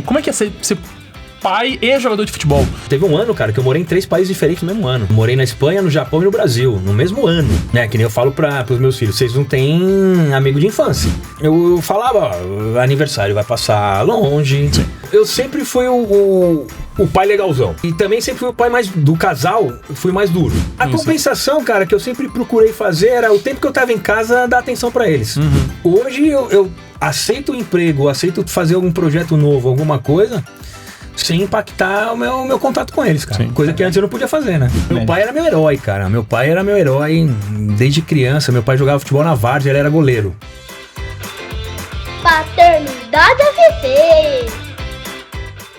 Como é que é ser pai e jogador de futebol? Teve um ano, cara, que eu morei em 3 países diferentes no mesmo ano. Morei na Espanha, no Japão e no Brasil, no mesmo ano, né? Que nem eu falo pros meus filhos, vocês não têm amigo de infância. Eu falava, ó, aniversário vai passar longe. Sim. Eu sempre fui o pai legalzão. E também sempre fui o pai mais do casal, fui mais duro. A compensação, cara, que eu sempre procurei fazer era o tempo que eu tava em casa, dar atenção pra eles. Hoje eu aceito o emprego, aceito fazer algum projeto novo, alguma coisa, sem impactar o meu contato com eles, cara. Sim. Coisa que antes eu não podia fazer, né? Meu pai era meu herói, cara. Meu pai era meu herói desde criança. Meu pai jogava futebol na várzea, ele era goleiro. Paternidade FC.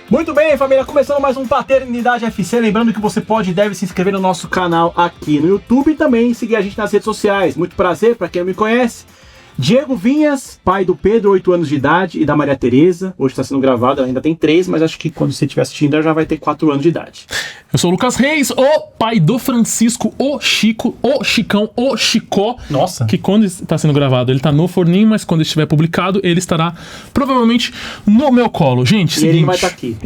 Muito bem, família, começando mais um Paternidade FC. Lembrando que você pode e deve se inscrever no nosso canal aqui no YouTube e também seguir a gente nas redes sociais. Muito prazer, pra quem não me conhece. Diego Vinhas, pai do Pedro, 8 anos de idade, e da Maria Tereza. Hoje está sendo gravado, ela ainda tem 3, mas acho que quando você estiver assistindo, ela já vai ter 4 anos de idade. Eu sou o Lucas Reis, o pai do Francisco, o Chico, o Chicão, o Chicó. Nossa. Que quando está sendo gravado, ele está no forninho, mas quando estiver publicado, ele estará provavelmente no meu colo. Gente, e seguinte... ele não vai estar aqui.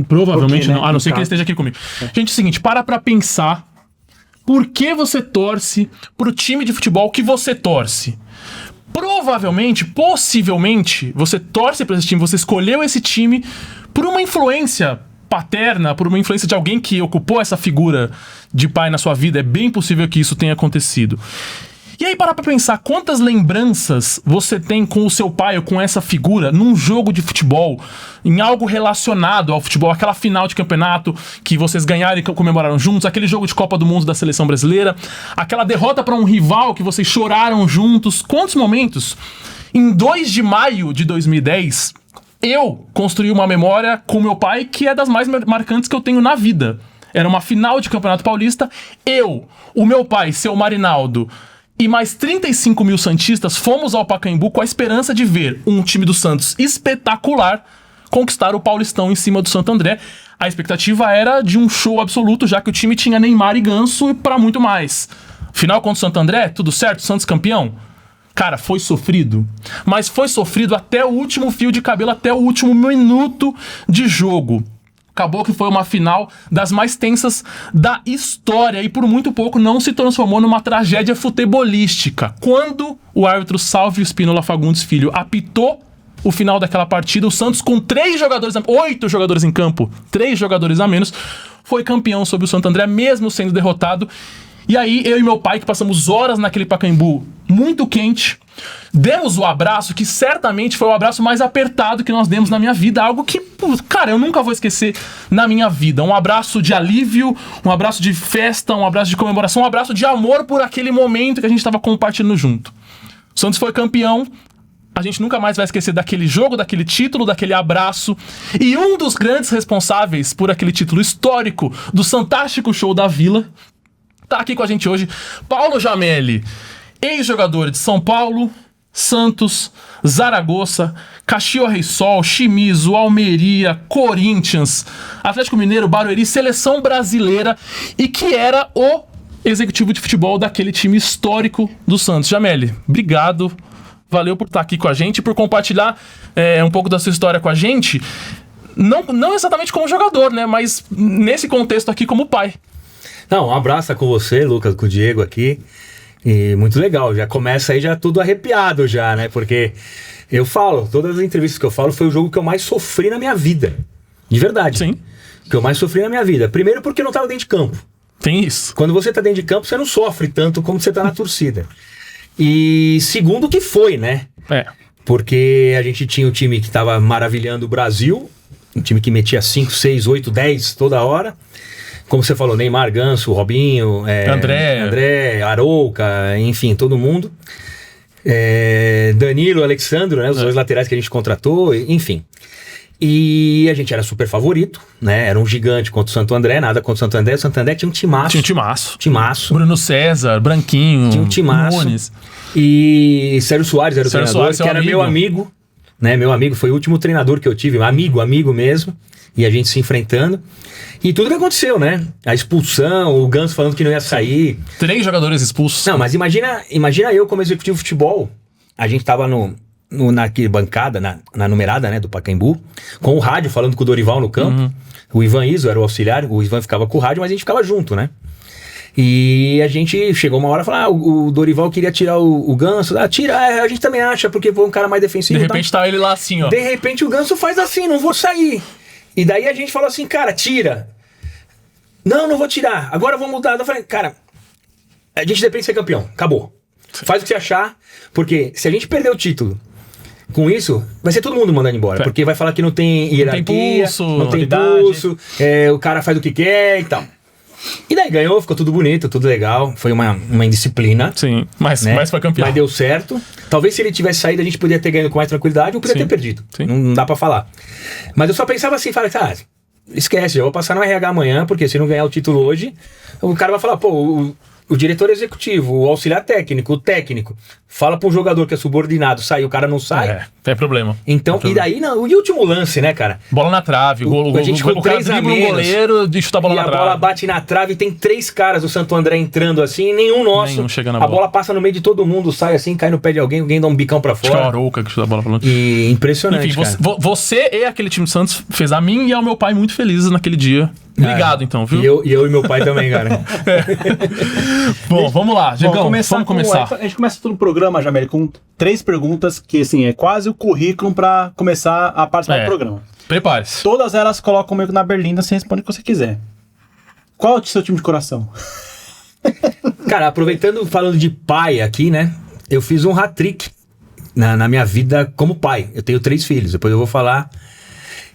Provavelmente não, né? a não ser que ele esteja aqui comigo. Gente, é o seguinte, para pensar por que você torce pro time de futebol que você torce. Provavelmente, possivelmente, você torce para esse time, você escolheu esse time por uma influência paterna, por uma influência de alguém que ocupou essa figura de pai na sua vida. É bem possível que isso tenha acontecido. E aí, para pensar, quantas lembranças você tem com o seu pai ou com essa figura num jogo de futebol, em algo relacionado ao futebol, aquela final de campeonato que vocês ganharam e comemoraram juntos, aquele jogo de Copa do Mundo da seleção brasileira, aquela derrota para um rival que vocês choraram juntos. Quantos momentos? Em 2 de maio de 2010, eu construí uma memória com meu pai que é das mais marcantes que eu tenho na vida. Era uma final de Campeonato Paulista, o meu pai, seu Marinaldo, e mais 35 mil santistas fomos ao Pacaembu com a esperança de ver um time do Santos espetacular conquistar o Paulistão em cima do Santo André. A expectativa era de um show absoluto, já que o time tinha Neymar e Ganso e pra muito mais. Final contra o Santo André, tudo certo, Santos campeão? Cara, foi sofrido, mas foi sofrido até o último fio de cabelo, até o último minuto de jogo. Acabou que foi uma final das mais tensas da história e por muito pouco não se transformou numa tragédia futebolística. Quando o árbitro Salvio Spínola Fagundes Filho apitou o final daquela partida, o Santos com 8 jogadores em campo, 3 jogadores a menos, foi campeão sobre o Santo André, mesmo sendo derrotado. E aí, eu e meu pai, que passamos horas naquele Pacaembu muito quente, demos o abraço que certamente foi o abraço mais apertado que nós demos na minha vida. Algo que, cara, eu nunca vou esquecer na minha vida. Um abraço de alívio, um abraço de festa, um abraço de comemoração, um abraço de amor por aquele momento que a gente estava compartilhando junto. O Santos foi campeão. A gente nunca mais vai esquecer daquele jogo, daquele título, daquele abraço. E um dos grandes responsáveis por aquele título histórico do Fantástico Show da Vila tá aqui com a gente hoje, Paulo Jamelli, ex-jogador de São Paulo, Santos, Zaragoza, Caxias Reysol, Chimizo, Almeria, Corinthians, Atlético Mineiro, Barueri, Seleção Brasileira e que era o executivo de futebol daquele time histórico do Santos. Jamelli, obrigado, valeu por estar aqui com a gente, por compartilhar um pouco da sua história com a gente, não exatamente como jogador, né, mas nesse contexto aqui como pai. Não, um abraço com você, Lucas, com o Diego aqui. E muito legal, já começa aí já tudo arrepiado já, né? Porque eu falo, todas as entrevistas que eu falo, foi o jogo que eu mais sofri na minha vida. De verdade. Sim. Que eu mais sofri na minha vida. Primeiro porque eu não tava dentro de campo. Tem isso. Quando você tá dentro de campo, você não sofre tanto como você tá na torcida. E segundo que foi, né? Porque a gente tinha um time que tava maravilhando o Brasil, um time que metia 5, 6, 8, 10 toda hora. Como você falou, Neymar, Ganso, Robinho, André, Arouca, enfim, todo mundo. Danilo, Alexandro, né, os 2 laterais que a gente contratou, enfim. E a gente era super favorito, né? Era um gigante contra o Santo André, nada contra o Santo André. O Santo André tinha um timaço. Tinha um timaço. Bruno César, Branquinho, tinha um timaço. Nunes. E Sérgio Soares era o treinador, Soares, que era meu amigo. Né? Meu amigo, foi o último treinador que eu tive, amigo mesmo. E a gente se enfrentando. E tudo que aconteceu, né? A expulsão, o Ganso falando que não ia sair. 3 jogadores expulsos. Não, mas imagina eu como executivo de futebol. A gente tava na arquibancada, na numerada, né, do Pacaembu, com o rádio, falando com o Dorival no campo. O Ivan Iso era o auxiliar, o Ivan ficava com o rádio, mas a gente ficava junto, né? E a gente chegou uma hora e falou: o Dorival queria tirar o Ganso. Tira, a gente também acha, porque foi um cara mais defensivo. De repente tá ele lá assim, ó. De repente o Ganso faz assim: não vou sair. E daí a gente falou assim: cara, tira. Não vou tirar. Agora eu vou mudar. Eu falei: cara, a gente depende de ser campeão. Acabou. Faz o que você achar, porque se a gente perder o título com isso, vai ser todo mundo mandando embora. Porque vai falar que não tem hierarquia, não tem pulso, o cara faz o que quer e tal. E daí ganhou, ficou tudo bonito, tudo legal. Foi uma indisciplina. Sim, mas foi campeão. Mas deu certo. Talvez se ele tivesse saído, a gente poderia ter ganho com mais tranquilidade ou poderia ter perdido. Não dá pra falar. Mas eu só pensava assim, esquece, eu vou passar no RH amanhã, porque se não ganhar o título hoje, o cara vai falar, o diretor executivo, o auxiliar técnico, o técnico, fala pro jogador que é subordinado, sai, o cara não sai. É problema. Então, e daí, não, e o último lance, né, cara? Bola na trave, a gente com 3 a menos, goleiro e chuta a bola na trave. A bola bate na trave e tem 3 caras do Santo André entrando assim, nenhum nosso. Nenhum chega na bola. A bola passa no meio de todo mundo, sai assim, cai no pé de alguém dá um bicão pra fora. Acho que é o Arouca que chuta a bola pra longe. E impressionante, enfim, você e aquele time do Santos fez a mim e ao meu pai muito felizes naquele dia. Obrigado, então, viu? E eu e meu pai também, cara. Bom, vamos lá, Diegão, vamos começar. A gente começa todo o programa, Jamel, com 3 perguntas que, assim, é quase o currículo pra começar a participar do programa. Prepare-se. Todas elas colocam meio que na berlinda, você responde o que você quiser. Qual é o seu time de coração? Cara, aproveitando, falando de pai aqui, né? Eu fiz um hat-trick na minha vida como pai. Eu tenho 3 filhos, depois eu vou falar.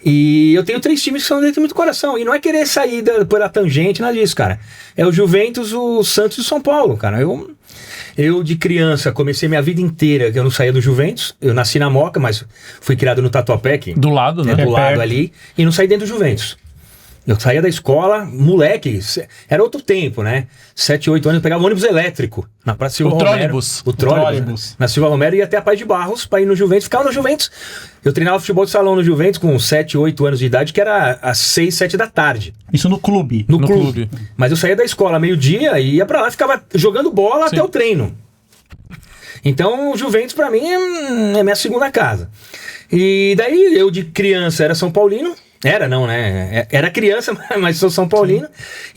E eu tenho 3 times que são dentro do meu coração. E não é querer sair pela tangente, nada disso, cara. É o Juventus, o Santos e o São Paulo, cara. Eu de criança, comecei minha vida inteira que eu não saía do Juventus. Eu nasci na Moca, mas fui criado no Tatuapé. Do lado, né? Do lado ali. E não saí dentro do Juventus. Eu saía da escola, moleque, era outro tempo, né? 7, 8 anos, eu pegava um ônibus elétrico na Praça Silva Romero. O trólebus. Na Silva Romero, ia até a Paz de Barros pra ir no Juventus, ficava no Juventus. Eu treinava futebol de salão no Juventus com 7, 8 anos de idade, que era às 6, 7 da tarde. Isso no clube? No clube. Mas eu saía da escola meio-dia e ia pra lá, ficava jogando bola até o treino. Então, o Juventus pra mim é minha segunda casa. E daí, eu de criança era São Paulino. Era não, né? Era criança, mas sou São Paulino.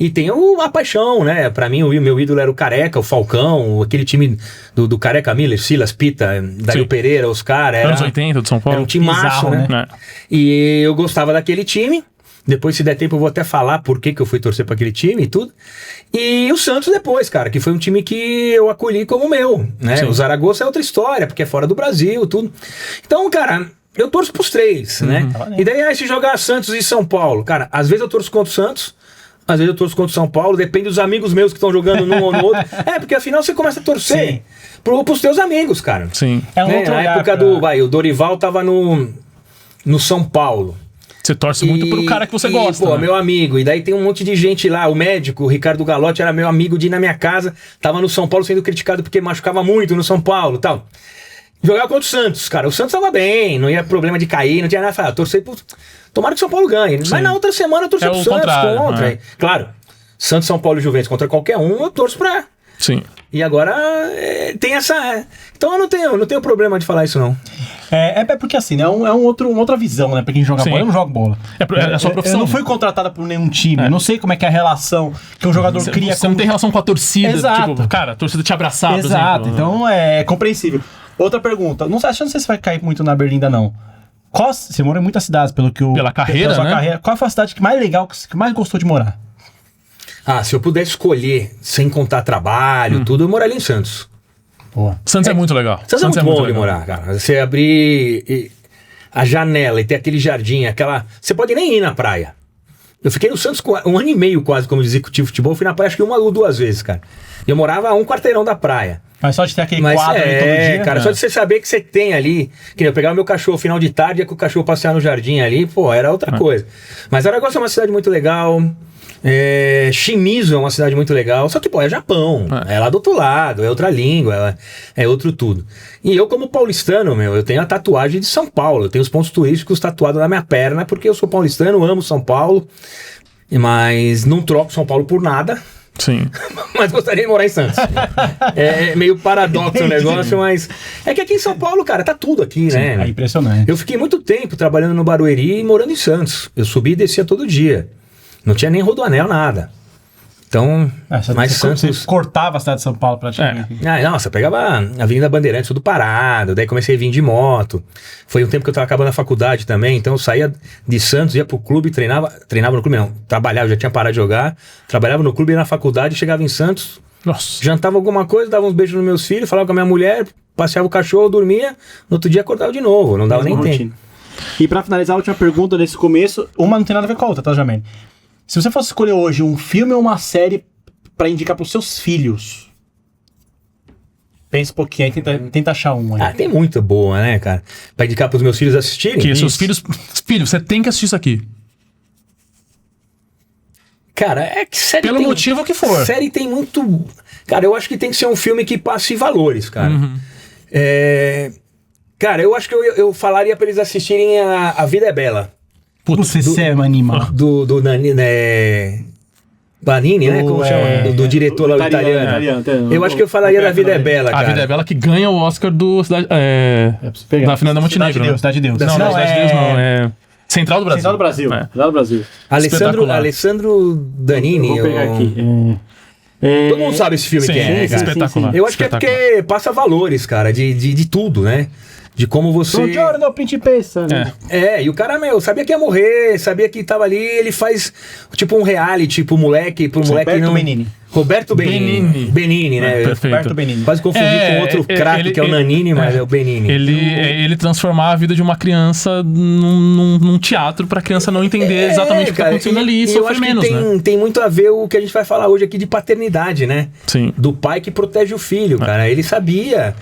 E tenho a paixão, né? Pra mim, o meu ídolo era o Careca, o Falcão, aquele time do Careca, Miller, Silas, Pita, Dario Pereira, os caras. Anos 80 do São Paulo. Era um time maço, né? E eu gostava daquele time. Depois, se der tempo, eu vou até falar por que eu fui torcer pra aquele time e tudo. E o Santos depois, cara, que foi um time que eu acolhi como meu, né? Sim. O Zaragoza é outra história, porque é fora do Brasil, tudo. Então, cara, eu torço pros 3, né? E daí, se jogar Santos e São Paulo, cara, às vezes eu torço contra o Santos, às vezes eu torço contra o São Paulo, depende dos amigos meus que estão jogando num ou no outro. Porque afinal você começa a torcer pros teus amigos, cara. Sim. É um outro na época o Dorival tava no São Paulo. Você torce muito pro cara que você gosta. Pô, meu amigo. E daí tem um monte de gente lá. O médico, o Ricardo Galotti, era meu amigo de ir na minha casa. Tava no São Paulo sendo criticado porque machucava muito no São Paulo e tal. Jogava contra o Santos, cara. O Santos tava bem, não ia problema de cair, não tinha nada. Falei, torcer pro... Tomara que o São Paulo ganhe. Sim. Mas na outra semana eu torci pro Santos contra. Né? Claro, Santos, São Paulo e Juventus contra qualquer um, eu torço pra... Sim. E agora tem essa... Então eu não tenho problema de falar isso, não. É porque assim, né? É uma outra visão, né? Pra quem joga bola, eu não jogo bola. É a sua profissão. Eu não fui contratada por nenhum time. Eu não sei como é que é a relação que um jogador cria. Você não tem relação com a torcida. Exato. Tipo, cara, a torcida te abraçar, exato. Então é compreensível. Outra pergunta. Não sei se você vai cair muito na berlinda, não. Você mora em muitas cidades, pela carreira, pela sua né? carreira. Qual foi a cidade que mais legal, que mais gostou de morar? Se eu pudesse escolher, sem contar trabalho, tudo, eu moraria em Santos. Boa. Santos é muito legal. Santos é muito bom de morar, cara. Você abrir a janela e ter aquele jardim, Você pode nem ir na praia. Eu fiquei no Santos 1 ano e meio quase como executivo de futebol. Eu fui na praia acho que 1 ou 2 vezes, cara. Eu morava a 1 quarteirão da praia. Mas só de ter aquele quadro ali todo dia, cara, só de você saber que você tem ali, que eu pegava meu cachorro final de tarde, ia com o cachorro passear no jardim ali, era outra coisa. Mas Araguaça é uma cidade muito legal. Shimizu é uma cidade muito legal. Só que, é Japão. É lá do outro lado, é outra língua, é outro tudo. E eu, como paulistano, eu tenho a tatuagem de São Paulo. Eu tenho os pontos turísticos tatuados na minha perna, porque eu sou paulistano, amo São Paulo, mas não troco São Paulo por nada. Sim. Mas gostaria de morar em Santos. É meio paradoxo o negócio, mas... É que aqui em São Paulo, cara, tá tudo aqui, né? É impressionante. Eu fiquei muito tempo trabalhando no Barueri e morando em Santos. Eu subia e descia todo dia. Não tinha nem rodoanel, nada. Então, mas Santos... Você cortava a cidade de São Paulo praticamente. Nossa, eu pegava a Avenida Bandeirantes, tudo parado. Daí comecei a vir de moto. Foi um tempo que eu tava acabando a faculdade também. Então eu saía de Santos, ia pro clube, treinava no clube não, trabalhava, já tinha parado de jogar. Trabalhava no clube, ia na faculdade, chegava em Santos, Nossa. jantava alguma coisa, dava uns beijos nos meus filhos, falava com a minha mulher, passeava o cachorro, dormia. No outro dia acordava de novo, não dava nem tempo. E pra finalizar, a última pergunta nesse começo, uma não tem nada a ver com a outra, tá, Jamel? Se você fosse escolher hoje um filme ou uma série pra indicar pros seus filhos, pensa um pouquinho aí, tenta achar um aí. Tem muita boa, né, cara? Pra indicar pros meus filhos assistirem. Que seus filhos... Filho, você tem que assistir isso aqui. Cara, é que série Pelo motivo que for. Série tem muito... Cara, eu acho que tem que ser um filme que passe valores, cara. Cara, eu acho que eu falaria pra eles assistirem A Vida é Bela. Putz, você é um animal. Do Nanini, Banini, né? Como chama? Do diretor lá, o italiano. Eu acho que eu falaria da Vida é Bela, cara. A Vida é Bela que ganha o Oscar do Cidade... da Fernanda Montenegro. Cidade de Deus. Não, Cidade de Deus não. É Central do Brasil. Central do Brasil. Central do Brasil. Alessandro Danini. Vou pegar aqui. Todo mundo sabe esse filme que é, cara. Espetacular. Eu acho que é porque passa valores, cara, de tudo, né? De como você... Buongiorno, principessa, né? E o cara, sabia que ia morrer, sabia que tava ali, ele faz tipo um reality pro moleque Benini. Roberto Benini. Benini, né? Perfeito. Roberto Benini. Quase confundi com outro craque que é o Nanini, mas é o Benini. Ele transformar a vida de uma criança num teatro pra criança não entender exatamente o que tá acontecendo ali e sofrer menos, né? Tem muito a ver o que a gente vai falar hoje aqui de paternidade, né? Sim. Do pai que protege o filho, cara. Ele sabia...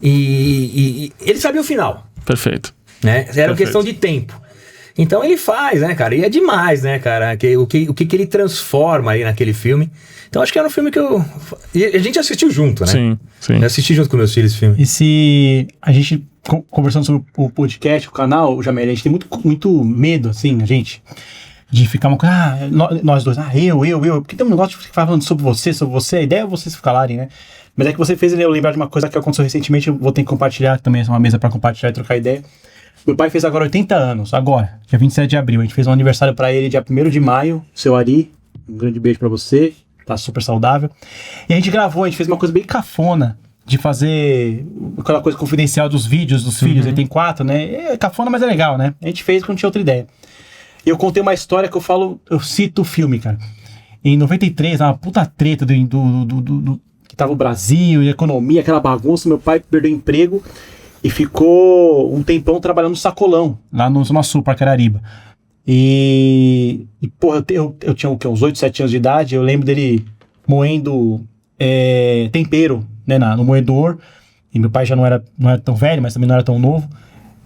E ele sabia o final. Perfeito. Né? Era uma questão de tempo. Então ele faz, né, cara? E é demais, né, cara? O que ele transforma aí naquele filme. Então acho que era um filme que a gente assistiu junto, né? Sim. Eu assisti junto com meus filhos esse filme. E se a gente, conversando sobre o podcast, o canal, o Jamel, a gente tem muito medo, assim, a gente... De ficar uma coisa, nós dois, eu. Porque tem um negócio de ficar falando sobre você, a ideia é vocês falarem, né? Mas é que você fez eu lembrar de uma coisa que aconteceu recentemente, eu vou ter que compartilhar, também é uma mesa pra compartilhar e trocar ideia. Meu pai fez agora 80 anos, agora, dia 27 de abril. A gente fez um aniversário pra ele dia 1º de maio, seu Ari, um grande beijo pra você, tá super saudável. E a gente fez uma coisa bem cafona, de fazer aquela coisa confidencial dos vídeos dos filhos, ele tem 4, né? É cafona, mas é legal, né? A gente fez quando tinha outra ideia. E eu contei uma história que eu cito o filme, cara. Em 93, uma puta treta que tava o Brasil, e a economia, aquela bagunça, meu pai perdeu o emprego e ficou um tempão trabalhando no sacolão, lá no Zona Sul, Parque Arariba. E porra, eu tinha o quê? Uns 8, 7 anos de idade, eu lembro dele moendo tempero, né, no moedor, e meu pai já não era tão velho, mas também não era tão novo.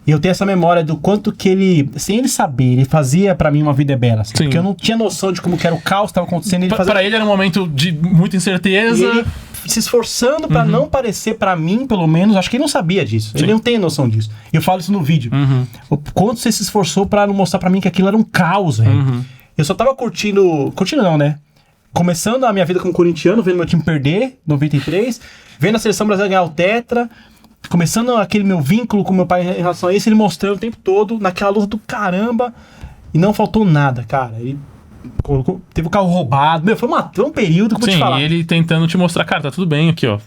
E eu tenho essa memória do quanto que ele, sem ele saber, ele fazia pra mim uma vida é bela. Assim, porque eu não tinha noção de como que era o caos que tava acontecendo. Ele fazia... Pra ele era um momento de muita incerteza. E ele se esforçando pra não parecer pra mim, pelo menos, acho que ele não sabia disso. Sim. Ele não tem noção disso. E eu falo isso no vídeo. O quanto você se esforçou pra não mostrar pra mim que aquilo era um caos, velho. Eu só tava curtindo não, né? Começando a minha vida como corintiano, vendo meu time perder, 93, vendo a seleção brasileira ganhar o Tetra, começando aquele meu vínculo com meu pai em relação a isso, ele mostrando o tempo todo, naquela luta do caramba, e não faltou nada, cara. Ele teve o carro roubado, foi um período que eu vou te falar. Sim, ele tentando te mostrar, cara, tá tudo bem aqui, ó.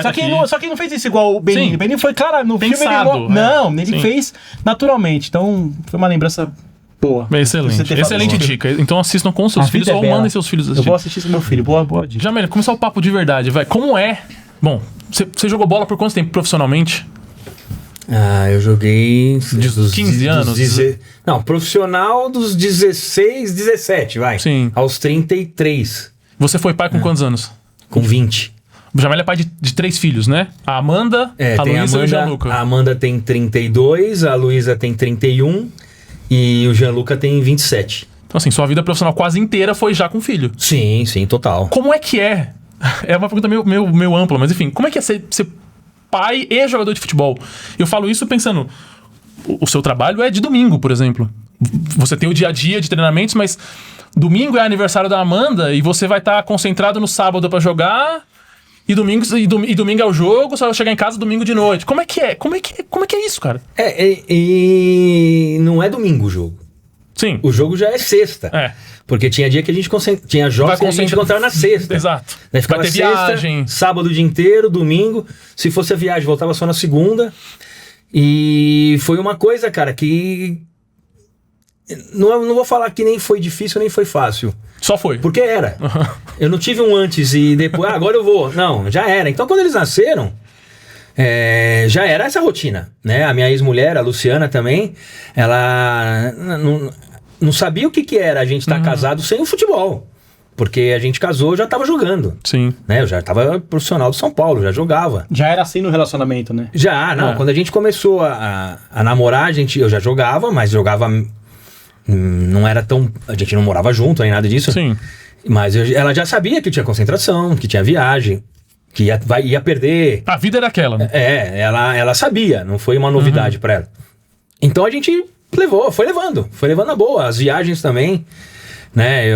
Só que ele não fez isso igual o Benini. O Benini foi, cara, no pensado, filme ele fez naturalmente. Então, foi uma lembrança boa. Excelente dica. Então assistam com seus filhos ou mandem seus filhos assistir. Eu vou assistir com meu filho. Boa dica. Jamel, começar o papo de verdade, vai. Como é... Bom, você jogou bola por quanto tempo profissionalmente? Eu joguei... Dos 15 anos? Não, profissional dos 16, 17, vai. Sim. Aos 33. Você foi pai com quantos anos? Com 20. O Jamel é pai de 3 filhos, né? A Amanda, a Luísa e o Gianluca. A Amanda tem 32, a Luísa tem 31 e o Gianluca tem 27. Então assim, sua vida profissional quase inteira foi já com filho. Sim, total. Como é que é? É uma pergunta meio ampla, mas enfim, como é que é ser pai e jogador de futebol? Eu falo isso pensando, o seu trabalho é de domingo, por exemplo. Você tem o dia a dia de treinamentos, mas domingo é aniversário da Amanda e você vai estar concentrado no sábado pra jogar e domingo é o jogo, só vai chegar em casa domingo de noite. Como é que é isso, cara? E não é domingo o jogo. Sim. O jogo já é sexta. É. Porque tinha dia que a gente tinha jogos que a gente encontrava na sexta. Exato. Daí ficava vai ter sexta, viagem. sábado o dia inteiro, domingo. Se fosse a viagem, voltava só na segunda. E foi uma coisa, cara, que... Não vou falar que nem foi difícil, nem foi fácil. Só foi. Porque era. Eu não tive um antes e depois, agora eu vou. Não, já era. Então quando eles nasceram, já era essa rotina, né? A minha ex-mulher, a Luciana também, ela não sabia o que era a gente estar casado sem o futebol. Porque a gente casou, já tava jogando. Sim. Né? Eu já tava profissional do São Paulo, já jogava. Já era assim no relacionamento, né? Já, não. Quando a gente começou a namorar, eu já jogava, mas jogava... Não era tão... A gente não morava junto, nem nada disso. Sim. Mas ela já sabia que tinha concentração, que tinha viagem, que ia perder. A vida era aquela, né? Ela sabia, não foi uma novidade pra ela. Então a gente foi levando na boa. As viagens também, né?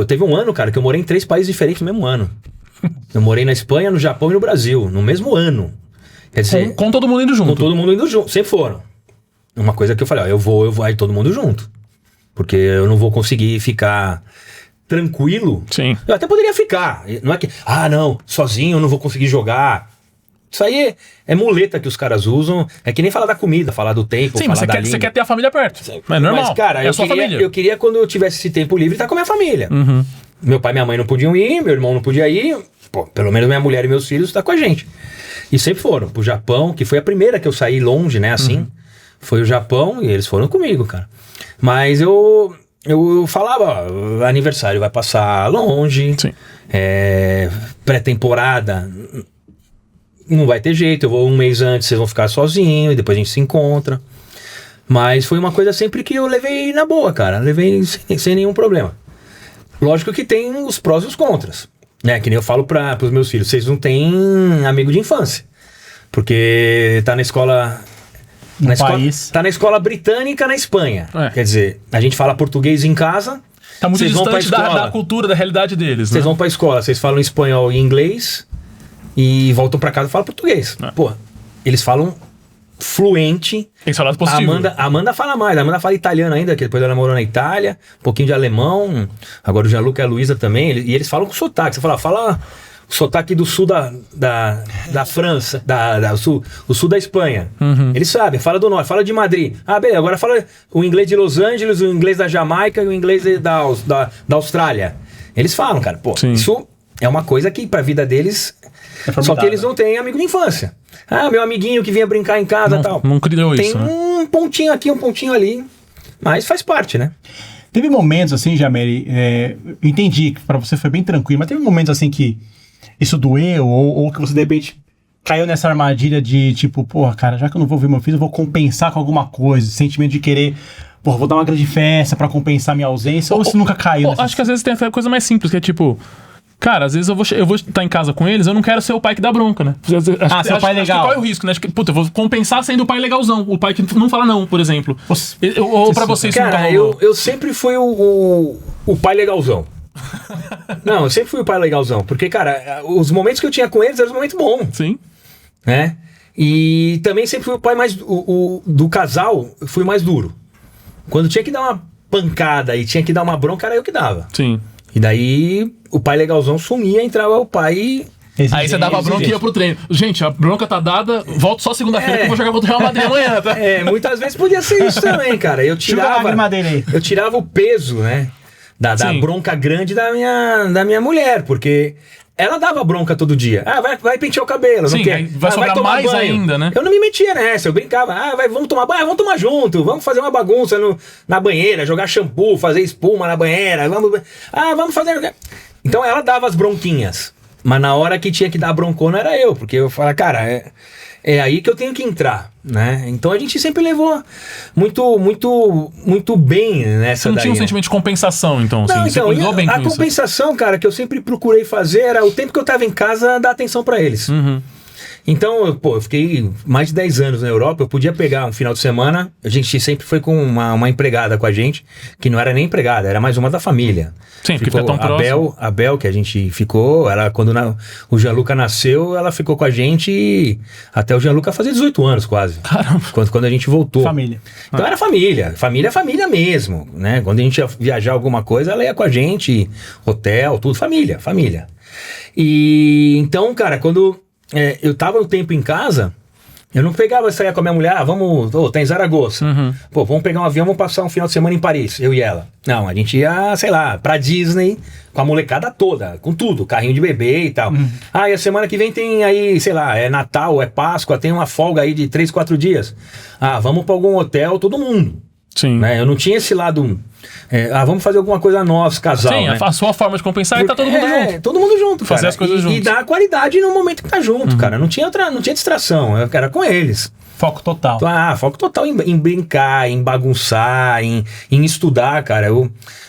Teve um ano, cara, que eu morei em 3 países diferentes no mesmo ano. Eu morei na Espanha, no Japão e no Brasil, no mesmo ano. Quer dizer... Com todo mundo indo junto. Com todo mundo indo junto, sempre foram. Uma coisa que eu falei, eu vou aí todo mundo junto. Porque eu não vou conseguir ficar tranquilo. Sim. Eu até poderia ficar. Não é que, não, sozinho eu não vou conseguir jogar. Isso aí é muleta que os caras usam. É que nem falar da comida, falar do tempo, Sim, falar mas da língua. você quer ter a família perto. É normal. Mas, cara, é a sua família. eu queria quando eu tivesse esse tempo livre estar com a minha família. Meu pai e minha mãe não podiam ir, meu irmão não podia ir. Pô, pelo menos minha mulher e meus filhos estão com a gente. E sempre foram pro Japão, que foi a primeira que eu saí longe, né, assim. Foi o Japão e eles foram comigo, cara. Mas eu falava, aniversário vai passar longe, pré-temporada, não vai ter jeito, eu vou um mês antes, vocês vão ficar sozinhos, e depois a gente se encontra. Mas foi uma coisa sempre que eu levei na boa, cara, levei sem nenhum problema. Lógico que tem os prós e os contras, né? Que nem eu falo pros meus filhos, vocês não têm amigo de infância, porque tá na escola... Tá na escola britânica na Espanha. Quer dizer, a gente fala português em casa. Tá muito distante da cultura, da realidade deles. Vocês vão pra escola, vocês falam espanhol e inglês e voltam pra casa e falam português. Pô, eles falam fluente. Tem que falar positivo. Amanda fala mais. A Amanda fala italiano ainda, que depois ela morou na Itália. Um pouquinho de alemão. Agora o Gianluca e a Luísa também. E eles falam com sotaque. Você fala o sotaque do sul da França, o sul da Espanha. Eles sabem, fala do norte, fala de Madrid. Beleza, agora fala o inglês de Los Angeles, o inglês da Jamaica e o inglês da Austrália. Eles falam, cara, pô, isso é uma coisa que pra vida deles... Só que eles não têm amigo de infância. Meu amiguinho que vinha brincar em casa e tal. Não criou tem isso, um pontinho aqui, um pontinho ali, mas faz parte, né? Teve momentos assim, Jameli, eu entendi que pra você foi bem tranquilo, mas teve momentos assim que isso doeu, ou que você de repente caiu nessa armadilha de tipo, porra, cara, já que eu não vou ver meu filho, eu vou compensar com alguma coisa, sentimento de querer, porra, vou dar uma grande festa pra compensar minha ausência, ou você nunca caiu? Acho que às vezes tem a coisa mais simples, que é tipo, cara, às vezes eu vou estar em casa com eles, eu não quero ser o pai que dá bronca, né? Seu pai legal. Qual é o risco, né? Acho que, puta, eu vou compensar sendo o pai legalzão, o pai que não fala não, por exemplo. Ou pra vocês... Cara, eu sempre fui o pai legalzão. Não, eu sempre fui o pai legalzão. Porque, cara, os momentos que eu tinha com eles eram momentos bons. Sim. Né? E também sempre fui o pai mais... do casal, fui mais duro. Quando tinha que dar uma pancada e tinha que dar uma bronca, era eu que dava. Sim. E daí, o pai legalzão sumia, entrava o pai... Aí você dava a bronca e ia pro treino. Gente, a bronca tá dada, volto só segunda-feira que eu vou jogar contra o Real Madrid amanhã, tá? Muitas vezes podia ser isso também, cara. Eu tirava o peso, né? Da bronca grande da minha mulher, porque ela dava bronca todo dia. Vai pentear o cabelo, sim, não quer. Vai sobrar tomar mais banho. Ainda, né? Eu não me metia nessa, eu brincava. Vamos tomar banho, vamos tomar junto, vamos fazer uma bagunça na banheira, jogar shampoo, fazer espuma na banheira, vamos fazer... Então ela dava as bronquinhas, mas na hora que tinha que dar broncona era eu, porque eu falava, cara, é aí que eu tenho que entrar, né? Então a gente sempre levou muito bem nessa. Você não tinha um sentimento de compensação, então? Não, assim, então, você cuidou bem com a compensação, cara, que eu sempre procurei fazer era o tempo que eu tava em casa dar atenção pra eles. Então, eu fiquei mais de 10 anos na Europa, eu podia pegar um final de semana, a gente sempre foi com uma empregada com a gente, que não era nem empregada, era mais uma da família. Sim, porque ficou tá tão próximo. a Bel, que a gente ficou, ela, quando o Gianluca nasceu, ela ficou com a gente até o Gianluca fazer 18 anos quase. Caramba. Quando a gente voltou. Família. Então era família mesmo, né? Quando a gente ia viajar alguma coisa, ela ia com a gente, hotel, tudo, família. E então, cara, quando eu tava um tempo em casa, eu não pegava, saia com a minha mulher, tá em Zaragoza. Vamos pegar um avião, vamos passar um final de semana em Paris, eu e ela. Não, a gente ia, sei lá, pra Disney, com a molecada toda, com tudo, carrinho de bebê e tal. E a semana que vem tem aí, sei lá, é Natal, é Páscoa, tem uma folga aí de 3, 4 dias. Vamos pra algum hotel, todo mundo. Sim. Né? Eu não tinha esse lado, vamos fazer alguma coisa nosso, casal. Sim, né? a sua forma de compensar e tá todo mundo junto. Todo mundo junto, Fazer cara. as coisas e juntos. E dar qualidade no momento que tá junto, cara. Não tinha distração, eu era com eles. Foco total. Foco total em brincar, em bagunçar, em estudar, cara.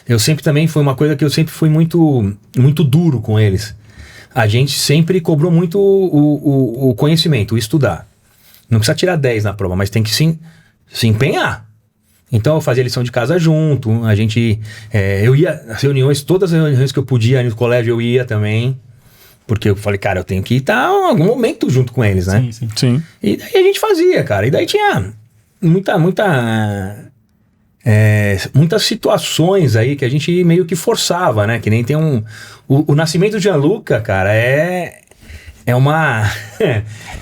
Eu sempre também, foi uma coisa que eu sempre fui muito, muito duro com eles. A gente sempre cobrou muito o conhecimento, o estudar. Não precisa tirar 10 na prova, mas tem que se empenhar. Então eu fazia lição de casa junto, a gente, eu ia às reuniões, todas as reuniões que eu podia no colégio eu ia também, porque eu falei, cara, eu tenho que estar em algum momento junto com eles, né? Sim. E daí a gente fazia, cara, e daí tinha muitas situações aí que a gente meio que forçava, né? Que nem tem o nascimento do Gianluca, cara, é uma...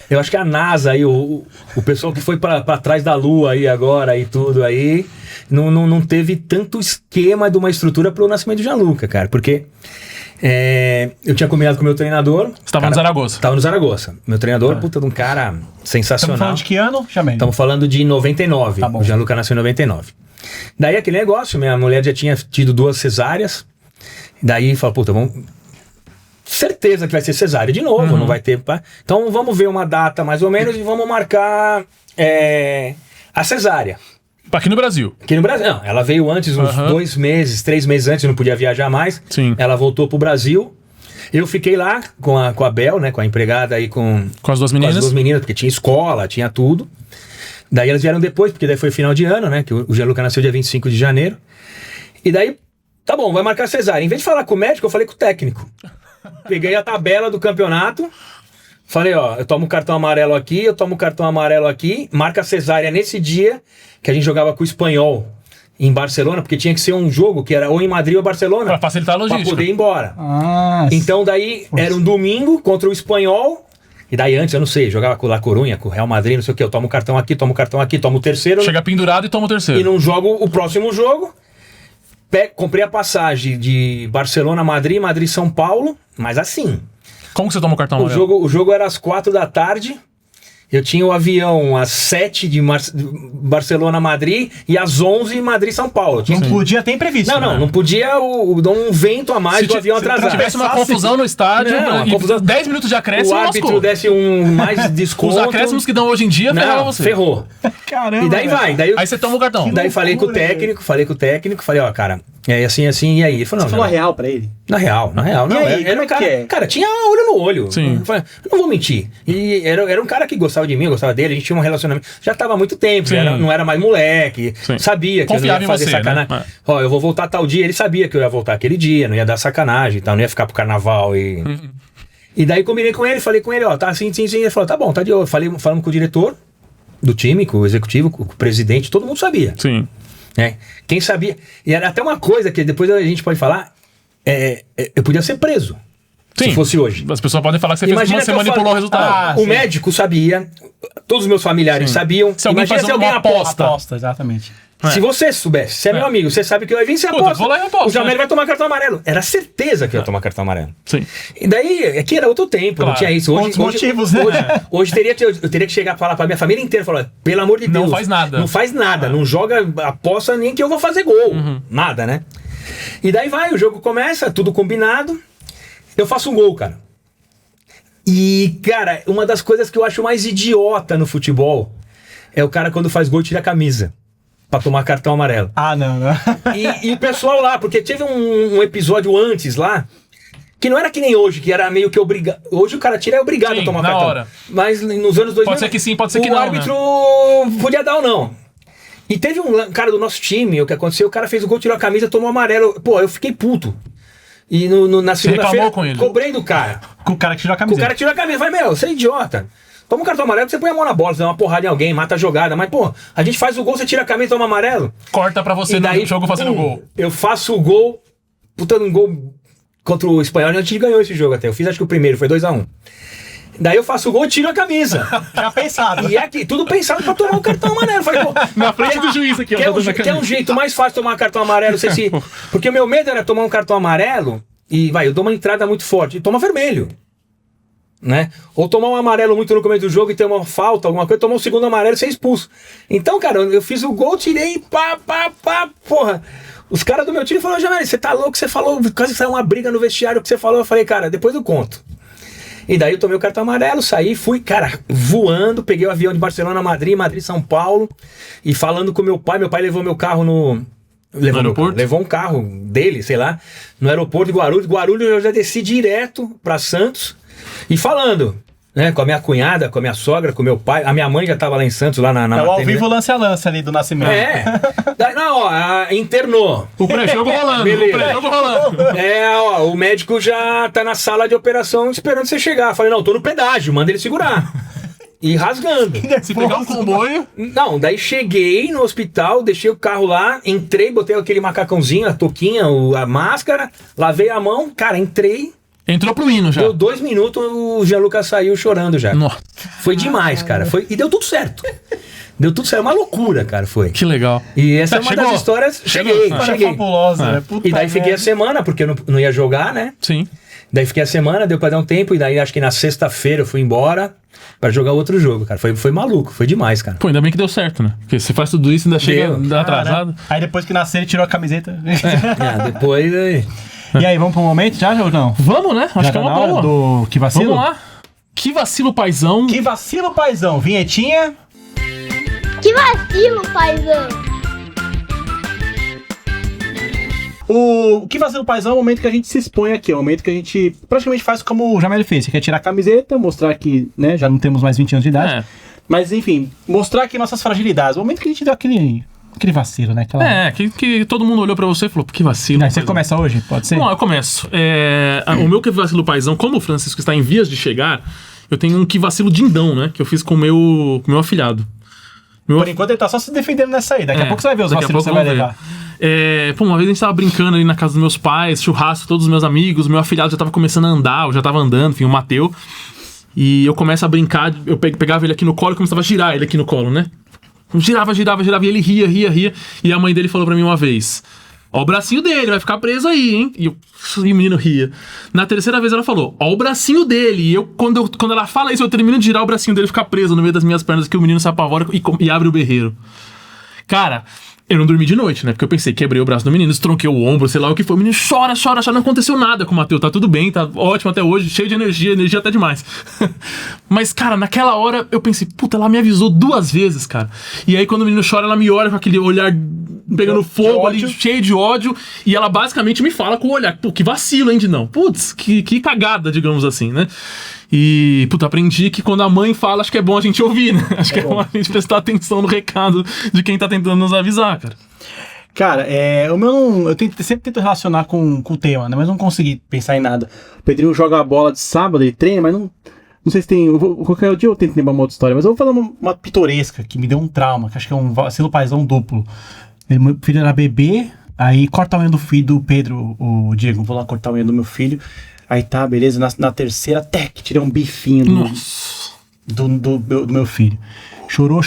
eu acho que a NASA aí, o pessoal que foi pra trás da Lua aí agora e tudo aí, não teve tanto esquema de uma estrutura pro nascimento do Gianluca, cara, porque eu tinha combinado com o meu treinador. Você tava no Zaragoza. Tava no Zaragoza. Meu treinador, puta de um cara sensacional. Estamos falando de que ano? Chamei. Estamos falando de 99. Tá bom. O Gianluca nasceu em 99. Daí aquele negócio, minha mulher já tinha tido 2 cesáreas. Daí falou, puta, vamos... Certeza que vai ser cesárea de novo, não vai ter... Então vamos ver uma data mais ou menos e vamos marcar a cesárea. Aqui no Brasil. Aqui no Brasil, não. Ela veio antes, uns 2 meses, 3 meses antes, não podia viajar mais. Sim. Ela voltou pro Brasil. Eu fiquei lá com a Bel, né, com a empregada aí, com as duas com meninas. as 2 meninas, porque tinha escola, tinha tudo. Daí elas vieram depois, porque daí foi final de ano, né, que o Gianluca nasceu dia 25 de janeiro. E daí, tá bom, vai marcar cesárea. Em vez de falar com o médico, eu falei com o técnico. Peguei a tabela do campeonato, falei, eu tomo cartão amarelo aqui, marca a cesárea nesse dia que a gente jogava com o Espanhol em Barcelona, porque tinha que ser um jogo que era ou em Madrid ou Barcelona. Pra facilitar a logística. Pra poder ir embora. Ah, Então daí era um domingo contra o Espanhol, e daí antes, eu não sei, jogava com o La Coruña, com o Real Madrid, não sei o que, eu tomo cartão aqui, tomo o terceiro. Chega pendurado e toma o terceiro. E não jogo o próximo jogo. Comprei a passagem de Barcelona a Madrid, Madrid-São Paulo, mas assim. Como que você toma o cartão amarelo? O jogo era às 4 da tarde. Eu tinha o avião às 7 de Barcelona a Madrid e às 11 Madrid-São Paulo. não podia ter imprevisto. Não podia dar um vento a mais do avião atrasado. Se tivesse uma confusão no estádio, Não, e confusão. 10 minutos de acréscimo, O árbitro lascou. desse mais desconto. Os acréscimos que dão hoje em dia, ferrava Não, você. ferrou. Caramba. E daí velho. vai. Daí Aí você toma o cartão. Daí falei com o técnico, falei, cara, assim, e aí? Ele falou, Você falou a real pra ele? Na real. Não, aí, era como um é que cara, é? cara, tinha olho no olho. Sim. Eu falei, não vou mentir. E era um cara que gostava de mim, eu gostava dele, a gente tinha um relacionamento. Já tava há muito tempo, Sim. não era mais moleque. Sim. Sabia que Confiava eu não ia fazer em você, sacanagem. né? Eu vou voltar tal dia. Ele sabia que eu ia voltar aquele dia, não ia dar sacanagem e tal, não ia ficar pro carnaval e... E daí combinei com ele, falei com ele, tá assim. Ele falou, tá bom, tá de olho. Falamos com o diretor do time, com o executivo, com o presidente, todo mundo sabia. Sim. Quem sabia... E era até uma coisa que depois a gente pode falar, eu podia ser preso. Sim. Se fosse hoje. As pessoas podem falar que você fez, Imagina mas você que eu manipulou o resultado. o médico sabia, todos os meus familiares sabiam. Se alguém Imagina faz se alguém uma aposta. Aposta, exatamente. Se você soubesse, se é meu amigo, você sabe que eu ia vir, você Puta, aposta. vou lá e aposto, O Jamel né? vai tomar cartão amarelo. Era certeza que eu ia tomar cartão amarelo. Sim. E daí, aqui era outro tempo, Claro. não tinha isso. Outros motivos, né? Hoje eu teria que chegar e falar pra minha família inteira, falar, pelo amor de Não Deus. faz nada. Não faz nada, não joga aposta nem que eu vou fazer gol. Nada, né? E daí vai, o jogo começa, tudo combinado. Eu faço um gol, cara. E, cara, uma das coisas que eu acho mais idiota no futebol é o cara quando faz gol tira a camisa pra tomar cartão amarelo. Ah, não. E o pessoal lá, porque teve um episódio antes lá Que não era que nem hoje, que era meio que obrigado. Hoje o cara tira é obrigado a tomar na cartão. hora. Mas nos anos 2000... Pode ser que sim, pode ser que o não, árbitro né? podia dar ou não. E teve um cara do nosso time, o que aconteceu, o cara fez o gol, tirou a camisa, tomou amarelo. Pô, eu fiquei puto. E na segunda-feira, reclamou com ele? cobrei do cara. Com o cara que tirou a O camiseta. cara tirou a camisa. Falei, meu, você é idiota. Toma um cartão amarelo, você põe a mão na bola, você dá uma porrada em alguém, mata a jogada. Mas, pô, a gente faz o gol, você tira a camisa e toma amarelo. Corta pra você no jogo fazendo gol. Eu faço o gol, puta, um gol contra o Espanhol. A gente ganhou esse jogo até. Eu fiz, acho que o primeiro, foi 2-1. Daí eu faço o gol e tiro a camisa. Já pensado. E aqui, tudo pensado pra tomar um cartão amarelo. Falei, pô, Na frente do juiz aqui, ó. quer um jeito mais fácil de tomar um cartão amarelo? Porque o meu medo era tomar um cartão amarelo e, eu dou uma entrada muito forte e toma vermelho. Né? Ou tomar um amarelo muito no começo do jogo e ter uma falta, alguma coisa, tomar um segundo amarelo e ser expulso. Então, cara, eu fiz o gol, tirei, porra. Os caras do meu time falaram, Jamel, você tá louco? Você falou, quase saiu uma briga no vestiário que você falou. Eu falei, cara, depois eu conto. E daí eu tomei o cartão amarelo, saí, fui, cara, voando, peguei o avião de Barcelona a Madrid, São Paulo, e falando com meu pai levou meu carro no aeroporto? Levou um carro dele, sei lá, no aeroporto de Guarulhos. Guarulhos eu já desci direto pra Santos, e falando, né, com a minha cunhada, com a minha sogra, com meu pai, a minha mãe já tava lá em Santos, lá na É o ao vivo lance a lance ali do Nascimento. Daí, não, ó, internou. O pré-jogo rolando, Beleza. o pré-jogo rolando. Ó, o médico já tá na sala de operação esperando você chegar. Falei, não, tô no pedágio, manda ele segurar. E rasgando. Se pegar um comboio... Não, daí cheguei no hospital, deixei o carro lá, entrei, botei aquele macacãozinho, a touquinha, a máscara, lavei a mão, cara, entrei. Entrou pro hino já. Deu 2 minutos, o Gianluca saiu chorando já. Nossa. Foi demais, cara. E deu tudo certo. Deu tudo certo. Uma loucura, cara, foi. Que legal. E essa é uma chegou? das histórias... Chegou. Cheguei. Fabulosa, né? Puta E daí fiquei a semana, porque eu não ia jogar, né? Sim. Daí fiquei a semana, deu pra dar um tempo, e daí acho que na sexta-feira eu fui embora pra jogar outro jogo, cara. Foi maluco, foi demais, cara. Pô, ainda bem que deu certo, né? Porque você faz tudo isso e ainda chega atrasado. Aí depois que nasceu, ele tirou a camiseta. Depois... E aí, vamos pro momento já ou não? Vamos, né? Acho que é uma tá na hora boa. do Que Vacilo? Vamos lá. Que vacilo, paizão. Que vacilo, paizão. Vinhetinha. Que vacilo, paizão. O Que Vacilo, paizão é o momento que a gente se expõe aqui. É o momento que a gente praticamente faz como o Jamel fez. Você quer tirar a camiseta, mostrar que, né, já não temos mais 20 anos de idade. É. Mas, enfim, mostrar aqui nossas fragilidades. O momento que a gente deu aquele vacilo, né? Que todo mundo olhou pra você e falou, que vacilo. Aí, você começa hoje? Pode ser? Não, eu começo. O meu que vacilo paizão, como o Francisco está em vias de chegar, eu tenho um que vacilo dindão, né? Que eu fiz com o meu afilhado. Por enquanto ele tá só se defendendo nessa aí. Daqui a pouco você vai ver os daqui a vacilos que você pouco vai vamos levar. ver. Uma vez a gente tava brincando ali na casa dos meus pais, churrasco, todos os meus amigos, meu afilhado já tava começando a andar, eu já tava andando, enfim, o Mateu. E eu começo a brincar, eu pegava ele aqui no colo e começava a girar ele aqui no colo, né? Girava, e ele ria. E a mãe dele falou pra mim uma vez, ó o bracinho dele, vai ficar preso aí, hein? E o menino ria. Na terceira vez ela falou, ó o bracinho dele. E quando ela fala isso, eu termino de girar o bracinho dele, ficar preso no meio das minhas pernas, que o menino se apavora e abre o berreiro. Cara, eu não dormi de noite, né? Porque eu pensei, quebrei o braço do menino, estronquei o ombro, sei lá o que foi. O menino chora, não aconteceu nada com o Matheus, tá tudo bem, tá ótimo até hoje, cheio de energia até demais. Mas, cara, naquela hora eu pensei, puta, ela me avisou 2 vezes, cara. E aí quando o menino chora, ela me olha com aquele olhar pegando fogo ali, cheio de ódio, e ela basicamente me fala com o olhar, pô, que vacilo, hein, de não. Putz, que cagada, digamos assim, né? E, puta, aprendi que quando a mãe fala, acho que é bom a gente ouvir, né? Acho que é bom a gente prestar atenção no recado de quem tá tentando nos avisar, cara. Cara, o meu eu sempre tento relacionar com o tema, né? Mas não consegui pensar em nada. O Pedrinho joga a bola de sábado, ele treina, mas não sei se tem... qualquer dia eu tento lembrar uma outra história, mas eu vou falar uma pitoresca que me deu um trauma, que acho que é um vacilo paizão duplo. Meu filho era bebê, aí corta a unha do filho do Pedro, o Diego, vou lá cortar a unha do meu filho. Aí tá, beleza, na terceira, que tirei um bifinho do meu filho. Chorou.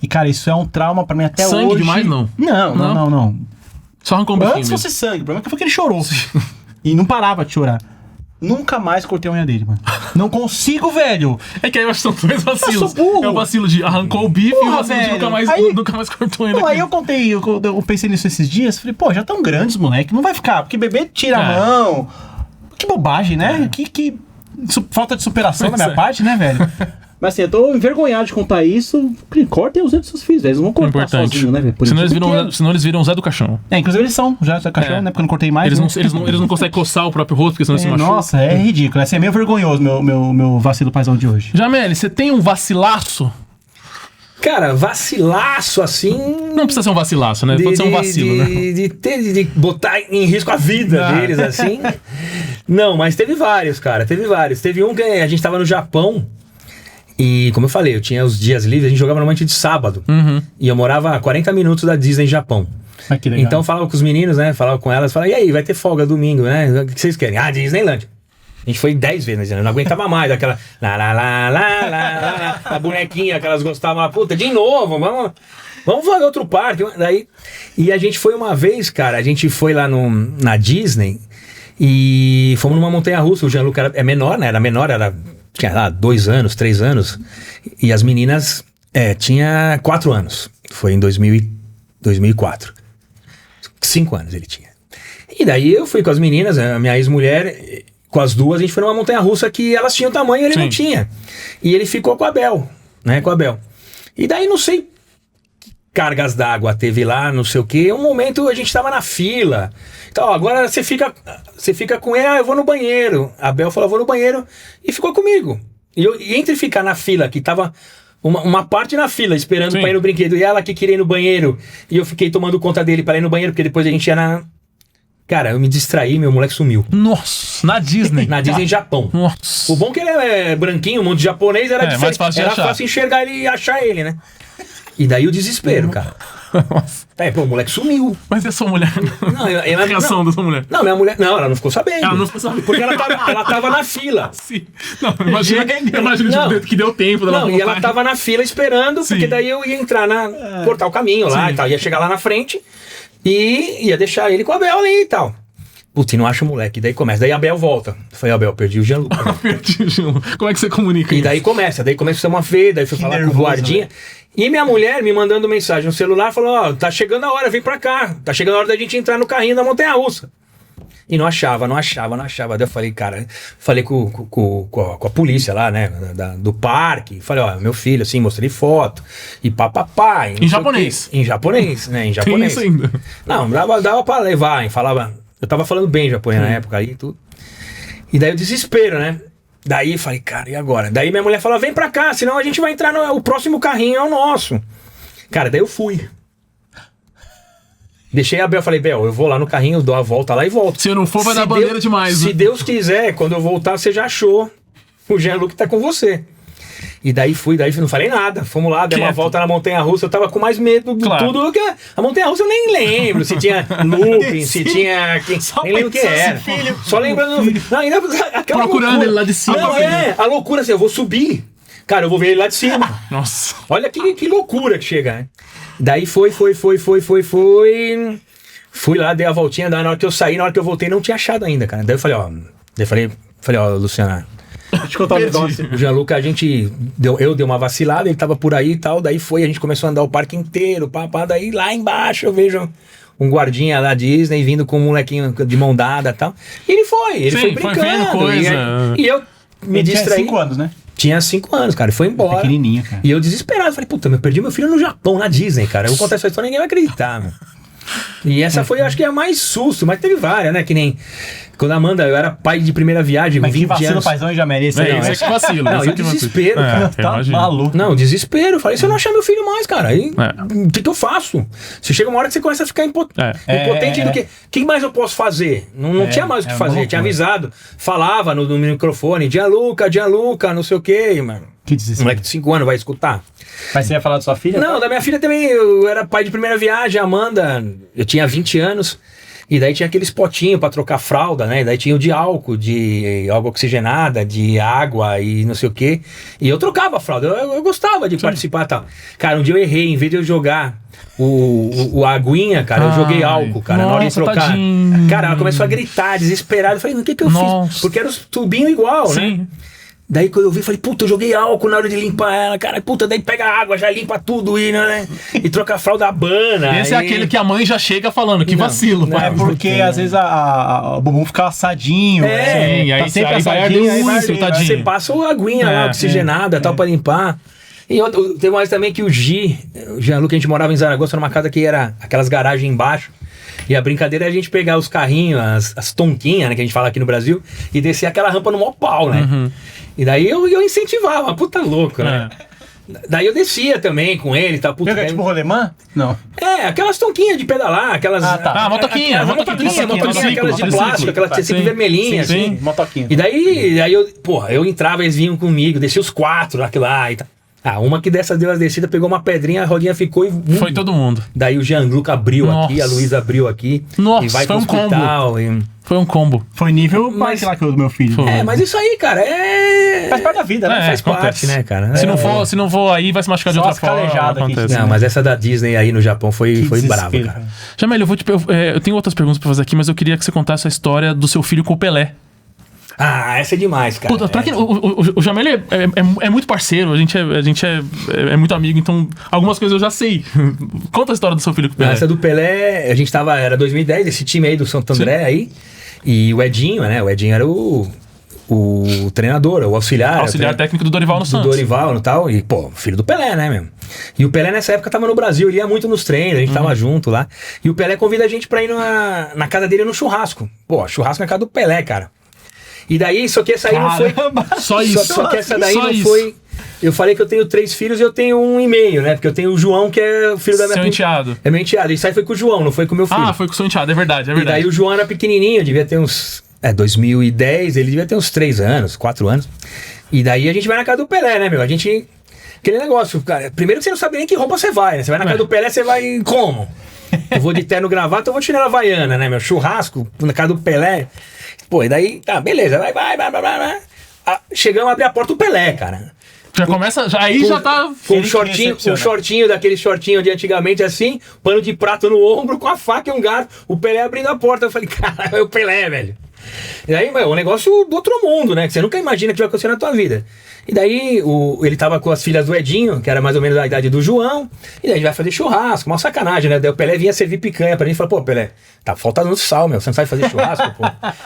E, cara, isso é um trauma pra mim até sangue hoje. Sangue demais, não? Não. Só arrancou um bifinho. Antes fosse sangue, o problema é que foi que ele chorou. E não parava de chorar. Nunca mais cortei a unha dele, mano. Não consigo, velho. É que aí eu acho que são 2 vacilos. Eu sou burro. É o vacilo de arrancou o bife e o vacilo de nunca mais cortou ainda. Aí eu pensei nisso esses dias, falei, pô, já tão grandes, moleque, não vai ficar, porque bebê tira a mão. Que bobagem, né? Que falta de superação da minha parte, né, velho? Mas assim, eu tô envergonhado de contar isso. Cortem os dedos dos seus filhos, velho. Eles não vão cortar sozinho, né, velho? Senão eles viram Zé do Caixão. Inclusive eles são já Zé do Caixão, né? Porque eu não cortei mais. Eles não conseguem coçar o próprio rosto, porque senão se machucam. Nossa, é ridículo. Esse é meio vergonhoso, meu vacilo paizão de hoje. Jameli, você tem um vacilaço? Cara, vacilaço assim. Não precisa ser um vacilaço, né? Pode ser um vacilo, né? De botar em risco a vida deles, assim. Não, mas teve vários, cara. Teve vários. Teve um que a gente tava no Japão. E, como eu falei, eu tinha os dias livres, a gente jogava normalmente de sábado. E eu morava a 40 minutos da Disney Japão. Ah, que legal. Então falava com os meninos, né? Falava com elas, falava, e aí, vai ter folga domingo, né? O que vocês querem? Ah, Disneyland. A gente foi 10 vezes, né? Eu não aguentava mais aquela a bonequinha que elas gostavam. Puta, de novo, vamos fazer outro parque. Daí, e a gente foi uma vez, cara, a gente foi lá na Disney e fomos numa montanha-russa. O Jean-Luc é menor, né? Tinha lá 2 anos, 3 anos. E as meninas, tinha 4 anos. Foi em 2004. 5 anos ele tinha. E daí eu fui com as meninas, a minha ex-mulher... Com as duas, a gente foi numa montanha-russa que elas tinham tamanho e ele não tinha. E ele ficou com a Bel, né? Com a Bel. E daí, não sei que cargas d'água teve lá, não sei o quê. Um momento a gente tava na fila. Então, agora você fica com ele, eu vou no banheiro. A Bel falou, eu vou no banheiro. E ficou comigo. E entre ficar na fila, que tava... Uma parte na fila, esperando pra ir no brinquedo. E ela que queria ir no banheiro. E eu fiquei tomando conta dele pra ir no banheiro, porque depois a gente ia na... Cara, eu me distraí, meu moleque sumiu. Nossa, na Disney. Na Disney Japão. Nossa. O bom é que ele é branquinho, um monte de japonês, era diferente. Mais fácil de achar. Fácil enxergar ele e achar ele, né? E daí o desespero, cara. Nossa. O moleque sumiu. Mas é sua mulher. Não, a reação da sua mulher. Não, minha mulher. Não, ela não ficou sabendo. Ela não ficou sabendo. Porque ela tava na fila. Sim. Não, imagina que deu tempo dela. Não, e ela tava na fila esperando, porque daí eu ia entrar cortar o caminho lá e tal. Ia chegar lá na frente e ia deixar ele com a Bel ali e tal. Putz, não acha o moleque. Daí começa. Daí a Bel volta. Eu falei, Bel, perdi o Jean-Luc. Perdi o Jean-Luc. Como é que você comunica E isso? daí começa uma vez, daí fui falar nervoso, com o guardinha. Né? E minha mulher me mandando mensagem no celular, falou, tá chegando a hora, vem pra cá. Tá chegando a hora da gente entrar no carrinho da montanha-russa. E não achava. Daí eu falei, cara, falei com a polícia lá, né, do parque. Falei, meu filho, assim, mostrei foto. E papapá. Em japonês. Em japonês, né, em japonês. Tem isso ainda. Não, dava pra levar, falava... Eu tava falando bem japonês na época aí e tudo. E daí o desespero, né? Daí falei, cara, e agora? Daí minha mulher falou, vem pra cá, senão a gente vai entrar o próximo carrinho é o nosso. Cara, daí eu fui. Deixei a Bel, falei, Bel, eu vou lá no carrinho, dou a volta lá e volto. Se eu não for, vai dar bandeira demais. Se Deus quiser, quando eu voltar, você já achou. O Jean-Luc tá com você. E daí não falei nada. Fomos lá, dei uma volta na montanha-russa. Eu tava com mais medo de tudo do que a montanha-russa. Eu nem lembro se tinha looping, se tinha... Nem lembro o que era. Só lembrando... Não, ainda, procurando loucura. Ele lá de cima. Não, a loucura assim, eu vou subir. Cara, eu vou ver ele lá de cima. Nossa. Olha que loucura que chega, né? Daí foi. Fui lá, dei a voltinha. Na hora que eu saí, na hora que eu voltei, não tinha achado ainda, cara. Daí eu falei, Luciana... Deixa eu te contar um negócio. O Jean-Luc, eu dei uma vacilada, ele tava por aí e tal, daí a gente começou a andar o parque inteiro, daí lá embaixo eu vejo um guardinha da Disney vindo com um molequinho de mão dada e tal. E ele foi brincando. Coisa. E eu me distraí. Tinha 5 anos, né? Tinha 5 anos, cara, e foi embora. Pequenininho, cara. E eu desesperado, falei, puta, eu perdi meu filho no Japão, na Disney, cara. Eu vou contar essa história e ninguém vai acreditar, meu. E essa foi, acho que, a mais susto, mas teve várias, né? Que nem quando a Amanda, eu era pai de primeira viagem, com 20 vacilo, anos. paizão já merece. Isso é que vacilo. Não, eu desespero, cara. Tá maluco. Não, desespero. Falei, se eu não achar meu filho mais, cara, aí o que eu faço? Você chega uma hora que você começa a ficar impotente do que... O que mais eu posso fazer? Não tinha mais o que fazer. Tinha avisado. Falava no microfone, Gianluca, não sei o quê, mano. Que desespero. Moleque de 5 anos vai escutar. Mas você ia falar da sua filha? Não, da minha filha também. Eu era pai de primeira viagem, a Amanda. Eu tinha 20 anos. E daí tinha aqueles potinhos pra trocar fralda, né? E daí tinha o de álcool, de água oxigenada, de água e não sei o quê. E eu trocava a fralda. Eu gostava de participar e tal. Cara, um dia eu errei. Em vez de eu jogar a aguinha, cara, eu joguei álcool, cara, na hora de trocar. Tadinho. Cara, ela começou a gritar, desesperada. Eu falei, o que eu fiz? Porque era os tubinhos igual, né? Daí quando eu vi, falei, puta, eu joguei álcool na hora de limpar ela, cara. Puta, daí pega a água, já limpa tudo e, né? E troca a fralda Habana. Esse é aquele que a mãe já chega falando, que vacilo. não, pai. É porque às vezes o bumbum fica assadinho. Sim, né? aí Tá sempre vai arder assadinho, aí vai muito, arder, tadinho. Você passa a aguinha lá, oxigenada, tal, pra limpar. E tem mais também que o Jean-Luc, a gente morava em Zaragoza, numa casa que era aquelas garagens embaixo. E a brincadeira é a gente pegar os carrinhos, as tonquinhas, né, que a gente fala aqui no Brasil, e descer aquela rampa no maior pau, né? E daí eu incentivava, puta louco, né? Daí eu descia também com ele e tal. Puta, Pega tipo rolemã? Não. aquelas tonquinhas de pedalar, aquelas... motoquinha. Aquelas de plástico, aquelas que sempre vermelhinhas, Sim, assim. motoquinha. E daí eu entrava, eles vinham comigo, descia os 4 lá e tal. Uma que dessas deu as descidas, pegou uma pedrinha, a rodinha ficou e... Foi todo mundo. Daí o Jean-Luc abriu Nossa. aqui, a Luísa abriu aqui. Nossa, e vai foi pro um combo. hospital. Foi um combo. Foi nível Mas- mais lá que o do meu filho. Foi. Mas isso aí, cara, Faz parte da vida, né? faz parte, acontece. né, cara? Se não for aí, vai se machucar de Só outra as forma. calejadas aqui. Acontece. Não, mas essa da Disney aí no Japão foi desespero, brava, cara. Jamel, eu tenho outras perguntas pra fazer aqui, mas eu queria que você contasse a história do seu filho com o Pelé. Essa é demais, cara. Puta, pra quem, o Jamel é muito parceiro, a gente é muito amigo, então algumas coisas eu já sei. Conta a história do seu filho com o Pelé. Essa do Pelé, a gente era 2010, esse time aí do Santo André aí. E o Edinho, né? O Edinho era o treinador, o auxiliar. Técnico do Dorival no do Santos. Dorival e tal. E, pô, filho do Pelé, né, meu? E o Pelé nessa época tava no Brasil, ele ia muito nos treinos, a gente tava junto lá. E o Pelé convida a gente pra ir na casa dele no churrasco. Pô, churrasco na casa do Pelé, cara. E daí, só que essa aí não foi... Só isso. Só que essa daí Só não isso. foi... Eu falei que eu tenho 3 filhos e eu tenho 1,5, né? Porque eu tenho o João, que é o filho da minha... Seu enteado. É meu enteado. Isso aí foi com o João, não foi com o meu filho. Foi com o seu enteado, é verdade. E daí o João era pequenininho, devia ter uns... 2010, ele devia ter uns 3 anos, 4 anos. E daí a gente vai na casa do Pelé, né, meu? A gente... Aquele negócio, cara. Primeiro que você não sabe nem que roupa você vai, né? Você vai na casa do Pelé, você vai como? Eu vou de terno gravata, eu vou de chinela havaiana, né, meu? Churrasco, na casa do Pelé. Pô, e daí, tá, beleza. Vai. Chegamos a abrir a porta do Pelé, cara. Já começa, já tá... Com Ele que um shortinho, daquele shortinho de antigamente assim, pano de prato no ombro, com a faca e um garfo, o Pelé abrindo a porta. Eu falei, cara, é o Pelé, velho. E daí, meu, um negócio do outro mundo, né? Que você nunca imagina que vai acontecer na tua vida. E daí, ele tava com as filhas do Edinho, que era mais ou menos da idade do João, e daí a gente vai fazer churrasco, uma sacanagem, né? Daí o Pelé vinha servir picanha pra gente e falou, pô, Pelé, tá faltando sal, meu, você não sabe fazer churrasco, pô.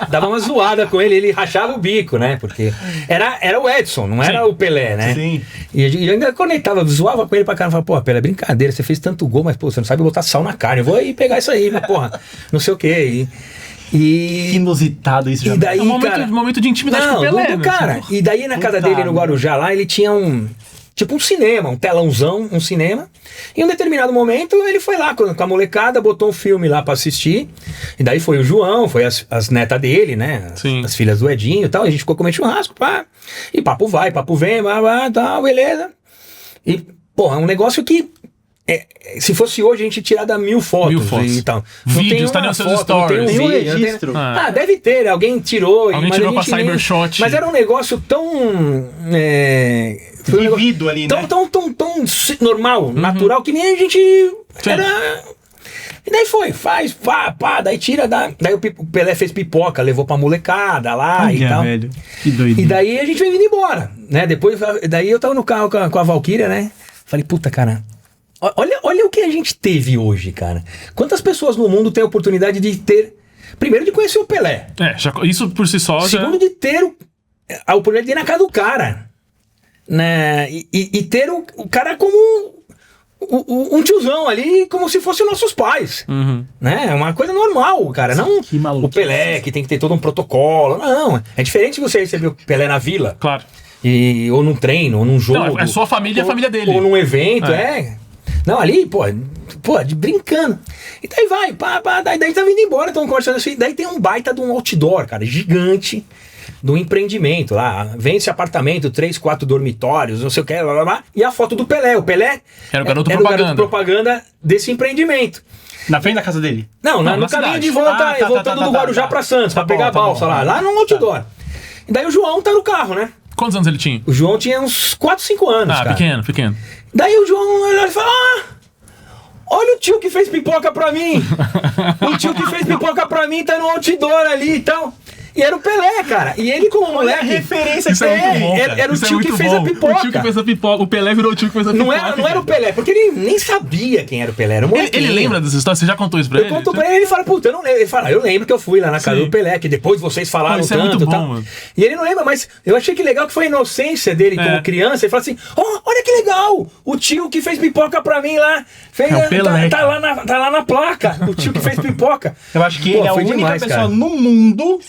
Dava uma zoada com ele rachava o bico, né? Porque era o Edson, não era o Pelé, né? Sim. E eu ainda conectava, zoava com ele pra caramba, falava, pô, Pelé, brincadeira, você fez tanto gol, mas, pô, você não sabe botar sal na carne, eu vou aí pegar isso aí, mas, porra, não sei o quê. Que inusitado isso já. E daí, É um cara, momento de intimidade com o Pelé, né? cara. E daí na casa Puta dele no Guarujá lá, ele tinha um cinema, um telãozão, um cinema. Em um determinado momento, ele foi lá com a molecada, botou um filme lá pra assistir. E daí foi o João, foi as netas dele, né? Sim. As filhas do Edinho e tal. A gente ficou comendo churrasco, pá. E papo vai, papo vem, tal, beleza. E, porra, é um negócio que... se fosse hoje, a gente tiraria 1000 fotos, 1000 fotos. e tal. Vídeos, tá nos seus stories. Não tem Tem um vídeo, não tem- registro. Deve ter, alguém tirou. Alguém mas tirou a pra gente nem- Cybershot. Mas era um negócio tão... foi um negócio Vivido ali, né? tão normal, natural, que nem a gente... Sim. Era... E daí faz, pá, daí tira, daí o Pelé fez pipoca, levou pra molecada lá e Olha, tal. velho. Que doido. E daí a gente veio vindo embora, né? Depois, daí eu tava no carro com a Valkyria, né? Falei, puta, cara, olha o que a gente teve hoje, cara. Quantas pessoas no mundo têm a oportunidade de ter... Primeiro, de conhecer o Pelé. Isso por si só Segundo, de ter a oportunidade de ir na casa do cara. Né? E ter o cara como um tiozão ali, como se fossem nossos pais. Né? É uma coisa normal, cara. Não Que maluquice. o Pelé, que tem que ter todo um protocolo. Não, é diferente de você receber o Pelé na vila. Claro. Ou num treino, ou num jogo. Não, é sua família e a família dele. Ou num evento, Não, ali, pô, brincando. E daí vai, daí tá vindo embora, estão conversando assim. Daí tem um baita de um outdoor, cara, gigante, do empreendimento lá. Vende-se apartamento, 3, 4 dormitórios, não sei o que, blá, blá, blá, e a foto do Pelé. O Pelé Era o garoto era propaganda. o garoto propaganda desse empreendimento. Na frente da casa dele. Não, Não, no na caminho cidade. de volta, voltando do Guarujá pra Santos, pra pegar a balsa lá no outdoor. E daí o João tá no carro, né? Quantos anos ele tinha? O João tinha uns 4, 5 anos, cara. Pequeno. Daí o João olha e fala, olha o tio que fez pipoca pra mim. O tio que fez pipoca pra mim tá no outdoor ali e tal. E era o Pelé, cara. E ele como moleque... referência Isso é muito bom, cara. Era o Isso é tio que muito fez bom. a pipoca. O tio que fez a pipoca. O Pelé virou o tio que fez a pipoca. Não era o Pelé, porque ele nem sabia quem era o Pelé. Era um molequinho. Ele lembra dessa história? Você já contou isso pra ele? Eu conto pra ele e ele fala, puta, eu não lembro. Ele fala, eu lembro que eu fui lá na casa Sim. do Pelé, que depois vocês falaram Isso é tanto muito e bom, tal. mano. E ele não lembra, mas eu achei que legal que foi a inocência dele como criança. Ele fala assim, olha que legal, o tio que fez pipoca pra mim lá, fez, É o Pelé. tá lá na placa, o tio que fez pipoca. Eu acho que ele é a foi única demais, pessoa cara. no mundo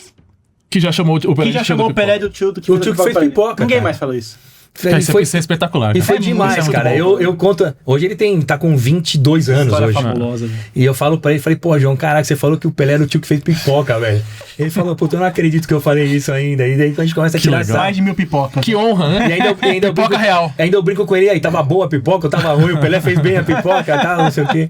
Que já chamou o Pelé que já de tio chamou da o Pelé pipoca. do tio O tio que fez pra ele. pipoca, Ninguém cara. mais falou isso. Cara, isso é espetacular. E cara. foi Isso é demais, muito cara. bom. Eu conto. Hoje ele tá com 22 anos História hoje. fabulosa. velho. E eu falo pra ele, falei, pô, João, caraca, você falou que o Pelé era o tio que fez pipoca, velho. Ele falou, puta, eu não acredito que eu falei isso ainda. E daí a gente começa a tirar legal. Mais de 1000 pipocas. Que honra, né? E ainda eu Pipoca brinco, real. Ainda eu brinco com ele, aí tava boa a pipoca, eu tava ruim, o Pelé fez bem a pipoca, tal, não sei o quê.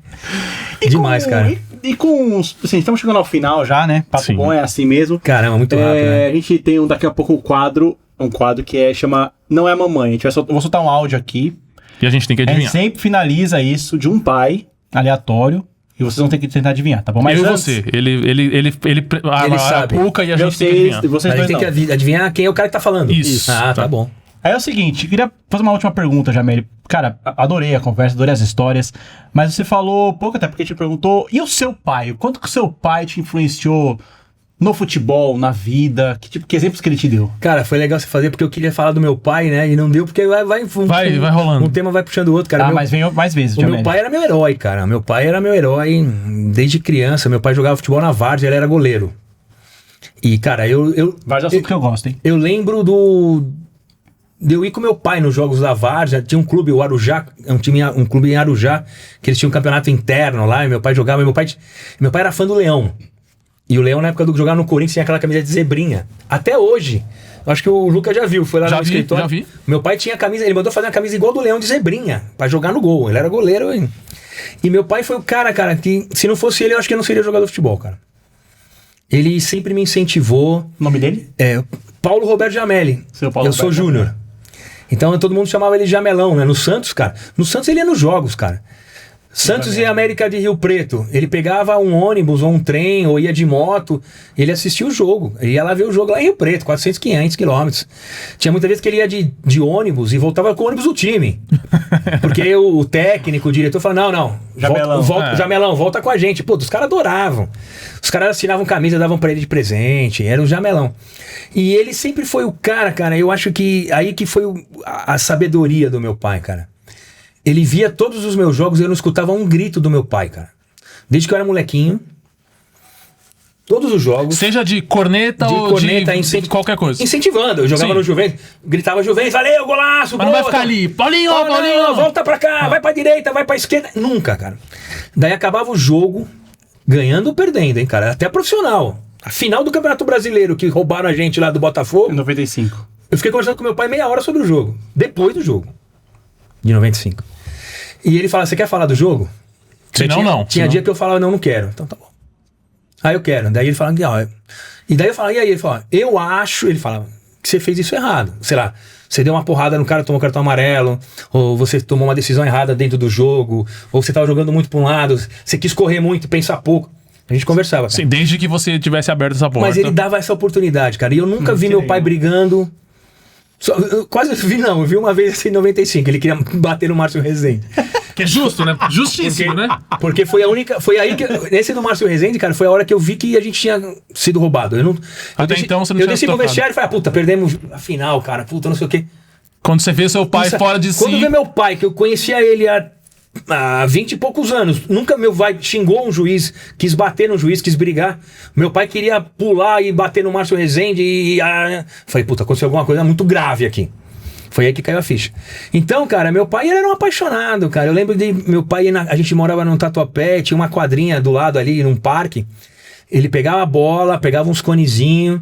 Demais, cara. E com os... Assim, estamos chegando ao final já, né? Papo Sim. bom é assim mesmo. Caramba, muito rápido, né? A gente tem daqui a pouco um quadro que chama Não é Mamãe. Eu vou soltar um áudio aqui. E a gente tem que A gente adivinhar. sempre finaliza isso de um pai aleatório e vocês vão ter que tentar adivinhar, tá bom? Mas Eu e antes, você. Ele a sabe. cuca e a gente tem que adivinhar. vocês Mas a dois gente tem não. que adivinhar quem é o cara que tá falando. Isso. Ah, tá bom. Aí é o seguinte, eu queria fazer uma última pergunta, Jameli. Cara, adorei a conversa, adorei as histórias, mas você falou pouco, até porque te perguntou, e o seu pai? O quanto que o seu pai te influenciou no futebol, na vida? Que exemplos que ele te deu? Cara, foi legal você fazer, porque eu queria falar do meu pai, né? E não deu, porque vai rolando. Um tema vai puxando o outro, cara. Mas vem mais vezes, O meu pai era meu herói, cara. Meu pai era meu herói desde criança. Meu pai jogava futebol na Várzea, ele era goleiro. E, cara, Vários assuntos que eu gosto, hein? eu lembro de eu ir com meu pai nos jogos da Várzea. Tinha um clube, o Arujá, um clube em Arujá, que eles tinham um campeonato interno lá, e meu pai jogava. Meu pai era fã do Leão. E o Leão, na época do jogar no Corinthians, tinha aquela camisa de zebrinha. Até hoje. Eu acho que o Lucas já viu, foi lá no escritório. Já vi. Meu pai tinha camisa, ele mandou fazer uma camisa igual do Leão de zebrinha, pra jogar no gol. Ele era goleiro. E meu pai foi o cara, que se não fosse ele, eu acho que eu não seria jogador de futebol, cara. Ele sempre me incentivou. O nome dele? Paulo Roberto Jamelli. Seu Paulo Eu sou Roberto júnior. Então todo mundo chamava ele de Jamelão, né? No Santos, cara. No Santos ele ia nos jogos, cara. Santos e América de Rio Preto. Ele pegava um ônibus ou um trem ou ia de moto. Ele assistia o jogo. Ele ia lá ver o jogo lá em Rio Preto, 400, 500 quilômetros. Tinha muita vez que ele ia de ônibus e voltava com o ônibus do time. Porque o técnico, o diretor falava, não. Jamelão. Jamelão, volta com a gente. Pô, os caras adoravam. Os caras assinavam camisa, davam pra ele de presente. Era um Jamelão. E ele sempre foi o cara, eu acho que aí que foi a sabedoria do meu pai, cara. Ele via todos os meus jogos e eu não escutava um grito do meu pai, cara. Desde que eu era molequinho. Todos os jogos. Seja de corneta ou de qualquer coisa. Incentivando. Eu jogava Sim. no Juventus, gritava Juventus, valeu, golaço, Mas não vai ficar ali, Paulinho, Paulinho! volta pra cá, vai pra direita, vai pra esquerda. Nunca, cara. Daí acabava o jogo, ganhando ou perdendo, hein, cara. Até profissional. A final do Campeonato Brasileiro, que roubaram a gente lá do Botafogo. Em 95. Eu fiquei conversando com meu pai meia hora sobre o jogo. Depois do jogo. De 95. E ele fala, você quer falar do jogo? Não. Tinha dia que eu falava, não quero. Então tá bom. Aí eu quero. Daí ele fala, e daí eu falo, e aí? Ele fala, eu acho, ele fala, que você fez isso errado. Sei lá, você deu uma porrada no cara, tomou cartão amarelo, ou você tomou uma decisão errada dentro do jogo, ou você tava jogando muito pra um lado, você quis correr muito e pensar pouco. A gente conversava, cara. Sim, desde que você tivesse aberto essa porta. Mas ele dava essa oportunidade, cara. E eu nunca vi meu pai brigando. Eu quase vi, eu vi uma vez assim em 95, ele queria bater no Márcio Rezende. Que é justo, né? Justíssimo, né? Porque foi a única. Foi aí que. Nesse do Márcio Rezende, cara, foi a hora que eu vi que a gente tinha sido roubado. Então você não eu tinha desci pro tocado. vestiário e falei, puta, perdemos a final, cara, puta, não sei o quê. Quando você vê seu pai fora de si. Quando vê meu pai, que eu conhecia ele há 20 e poucos anos, nunca meu pai xingou um juiz, quis bater no juiz, quis brigar. Meu pai queria pular e bater no Márcio Rezende falei, puta, aconteceu alguma coisa muito grave aqui. Foi aí que caiu a ficha. Então, cara, meu pai era um apaixonado, cara. Eu lembro de meu pai, a gente morava num Tatuapé, tinha uma quadrinha do lado ali, num parque. Ele pegava a bola, pegava uns conezinhos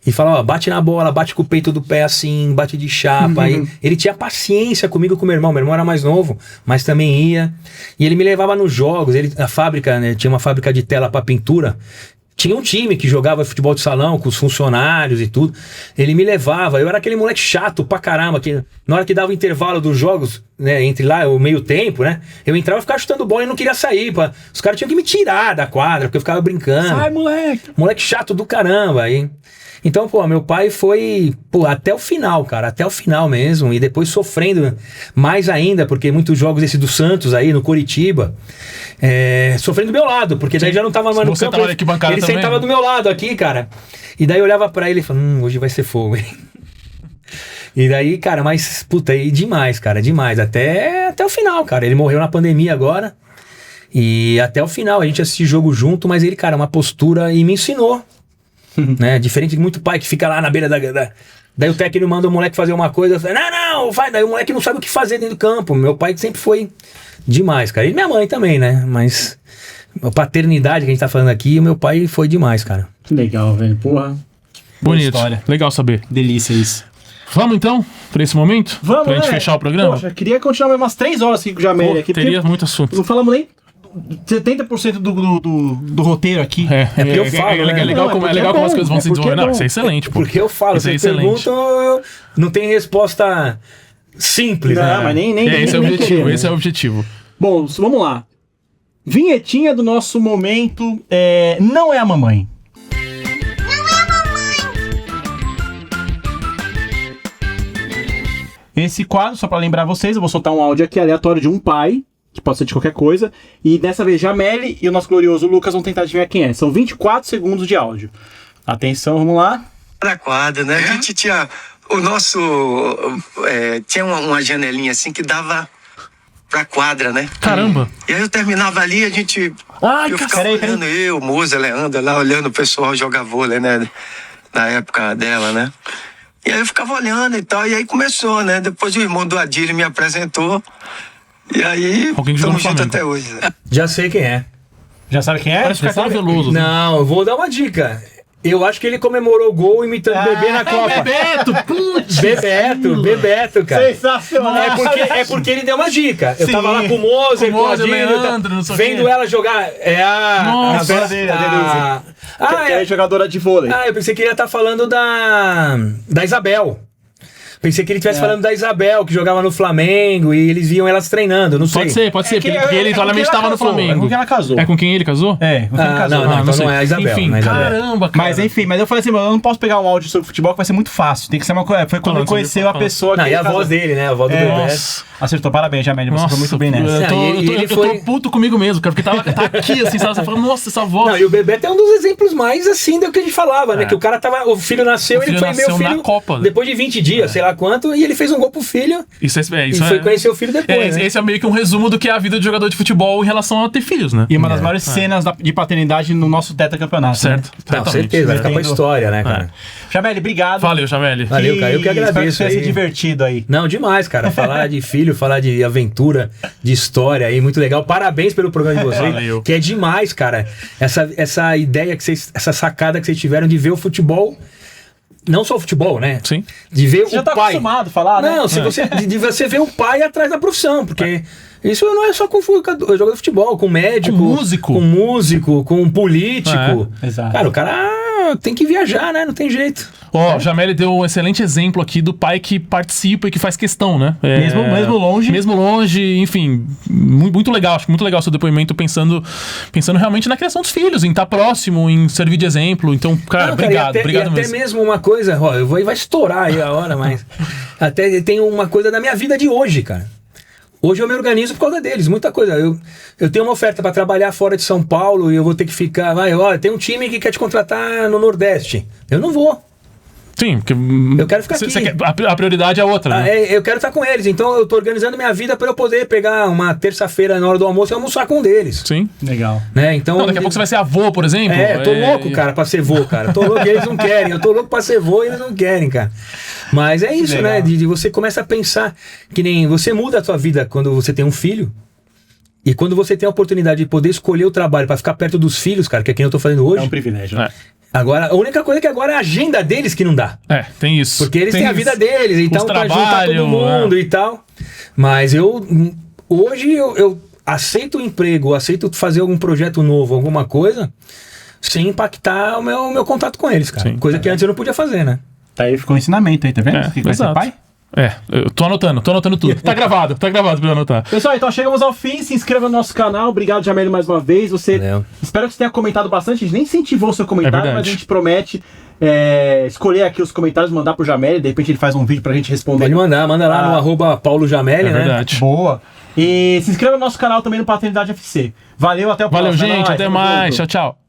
e falava, ó, bate na bola, bate com o peito do pé assim, bate de chapa. Aí, ele tinha paciência comigo, com meu irmão. Meu irmão era mais novo, mas também ia. E ele me levava nos jogos. A fábrica, né, tinha uma fábrica de tela para pintura. Tinha um time que jogava futebol de salão com os funcionários e tudo. Ele me levava. Eu era aquele moleque chato pra caramba, que na hora que dava o intervalo dos jogos, né, entre lá, o meio tempo, né, eu entrava e ficava chutando bola e não queria sair. Os caras tinham que me tirar da quadra, porque eu ficava brincando. Sai, moleque! Moleque chato do caramba. Então, pô, meu pai foi, pô, até o final, cara, até o final mesmo, e depois sofrendo mais ainda, porque muitos jogos esse do Santos aí, no Coritiba, sofrendo do meu lado, porque daí já não tava mais no Você campo, tava na arquibancada ele também? sentava do meu lado aqui, cara, e daí eu olhava pra ele e falava, hoje vai ser fogo, hein? E daí, cara, mas, puta, e demais, cara, demais, até o final, cara, ele morreu na pandemia agora, e até o final, a gente assistiu jogo junto, mas ele, cara, uma postura, e me ensinou, né? Diferente de muito pai que fica lá na beira daí o técnico manda o moleque fazer uma coisa, não, vai, daí o moleque não sabe o que fazer dentro do campo. Meu pai sempre foi demais, cara, e minha mãe também, né? Mas a paternidade que a gente tá falando aqui, o meu pai foi demais, cara. Que legal, velho. Porra. Bonito. História. Legal saber. Delícia isso. Vamos então, pra esse momento? Vamos, pra gente fechar o programa? Poxa, queria continuar mais umas 3 horas aqui com o Jamel aqui. Teria porque muito assunto. não falamos nem 70% do roteiro aqui. porque eu falo, é né? legal, Não, como, é é legal como as bom, coisas vão é se porque é desenvolver. Não, bom. isso é excelente, pô. Porque eu falo, Isso é você excelente. pergunta, não tem resposta simples, Não, né? mas nem Esse é o nem objetivo, queremos. esse é o objetivo. Bom, vamos lá. Vinhetinha do nosso momento Não é a Mamãe. Esse quadro, só pra lembrar vocês, eu vou soltar um áudio aqui aleatório de um pai, que pode ser de qualquer coisa, e dessa vez Jameli e o nosso glorioso Lucas vão tentar adivinhar quem é. São 24 segundos de áudio. Atenção, vamos lá. Na quadra, né? A gente tinha o nosso... tinha uma janelinha assim que dava pra quadra, né? Caramba. E aí eu terminava ali, a gente... Ai, eu cara, ficava peraí. olhando, eu, Moza, Leandro, lá olhando o pessoal jogar vôlei, né? Na época dela, né? E aí eu ficava olhando e tal, e aí começou, né? Depois o irmão do Adílio me apresentou, e aí Alguém que jogou no estamos juntos Flamengo. até hoje, né? Já sei quem é. Já sabe quem é? Parece o Já Caetano sabe? Veloso. Não, eu vou dar uma dica. Eu acho que ele comemorou o gol imitando o bebê na Copa. Bebeto, putz. Bebeto, cara. Sensacional. É porque ele deu uma dica. Eu Sim. tava lá com o Moza, Com o Moza, Adílio, Leandro, não sei o vendo quê. ela jogar. Nossa, a dele, a Ah, que é jogadora de vôlei. eu pensei que ele ia estar falando da Isabel. Pensei que ele estivesse falando da Isabel, que jogava no Flamengo, e eles viam elas treinando, não sei. Pode ser, porque ele claramente estava no É Flamengo. com quem ela casou. É com quem ele casou? É, com quem ele casou. não, então sei. não é a Isabel. Enfim, não é a Isabel. caramba, cara. Mas enfim, eu falei assim, mano, eu não posso pegar um áudio sobre futebol que vai ser muito fácil. Tem que ser uma coisa. Foi quando Falando ele conheceu sobre- a pessoa Não, que e a ele casou. voz dele, né? A voz do Bebeto. Nossa. Acertou, parabéns, Jamel. Você foi muito bem nessa. Eu tô puto comigo mesmo, cara, porque tá aqui, assim, sabe? Você fala, nossa, essa voz. Não, e o Bebeto é um dos exemplos mais assim do que a gente falava, né? Que o cara tava. O filho nasceu, O filho ele foi nasceu meu filho na Copa, né? depois de 20 dias, sei lá quanto, e ele fez um gol pro filho Isso e foi conhecer o filho depois. né? Esse é meio que um resumo do que é a vida de jogador de futebol em relação a ter filhos, né? E uma das maiores cenas de paternidade no nosso tetracampeonato. Certo. Né? Não, Exatamente. certeza, vai ficar pra Entendo. história, né, cara? Jamel, obrigado. Valeu, Jameli. Valeu, cara. Eu que Espero agradeço que tenha se aí. divertido aí. Não, demais, cara. Falar de filho, falar de aventura, de história aí, muito legal. Parabéns pelo programa de vocês. Valeu. Que é demais, cara. Essa ideia que vocês, essa sacada que vocês tiveram de ver o futebol. Não só o futebol, né? Sim. De ver Você já o tá pai. acostumado a falar, né? Não, se você, de você ver o pai atrás da profissão, porque isso não é só com jogador de futebol, com médico, Com músico. com político. É, exato. Cara, o cara tem que viajar, né? Não tem jeito. Ó, o Jameli deu um excelente exemplo aqui do pai que participa e que faz questão, né? Mesmo longe. Mesmo longe, enfim, muito legal. Acho muito legal o seu depoimento pensando realmente na criação dos filhos, em estar próximo, em servir de exemplo. Então, cara, Não, obrigado, e obrigado até mesmo. mesmo uma coisa, ó, vai estourar aí a hora, mas até tem uma coisa da minha vida de hoje, cara. Hoje eu me organizo por causa deles, muita coisa. Eu tenho uma oferta para trabalhar fora de São Paulo e eu vou ter que ficar. Olha, tem um time que quer te contratar no Nordeste. Eu não vou. Sim, porque Eu quero ficar aqui. a prioridade é outra, né? Eu quero estar com eles, então eu tô organizando minha vida para eu poder pegar uma terça-feira na hora do almoço e almoçar com um deles. Sim. Legal. Né? Então, Não, daqui a pouco você vai ser avô, por exemplo. eu tô louco, cara, pra ser vô, cara. Tô louco e eles não querem. Eu tô louco pra ser vô e eles não querem, cara. Mas é isso, Legal. né? De você começa a pensar que nem você muda a sua vida quando você tem um filho. E quando você tem a oportunidade de poder escolher o trabalho pra ficar perto dos filhos, cara, que é quem eu tô fazendo hoje. É um privilégio. né? Agora, a única coisa é que agora é a agenda deles que não dá. Tem isso. Porque eles Tem têm a vida deles, então Os pra juntar trabalho, todo mundo e tal. Mas hoje eu aceito o emprego, aceito fazer algum projeto novo, alguma coisa, sem impactar o meu contato com eles, cara. Sim. Coisa que antes eu não podia fazer, né? Tá aí, ficou um ensinamento aí, tá vendo? Que vai ser exato. pai? Eu tô anotando tudo. Tá gravado pra eu anotar. Pessoal, então chegamos ao fim. Se inscreva no nosso canal. Obrigado, Jameli, mais uma vez. Espero que você tenha comentado bastante. A gente nem incentivou o seu comentário, mas a gente promete escolher aqui os comentários, mandar pro Jameli. De repente ele faz um vídeo pra gente responder. Pode manda lá no @PauloJameli, né? Verdade. Boa. E se inscreva no nosso canal também no Paternidade FC. Valeu, até o próximo. Valeu, gente. Até mais. Tchau, tchau.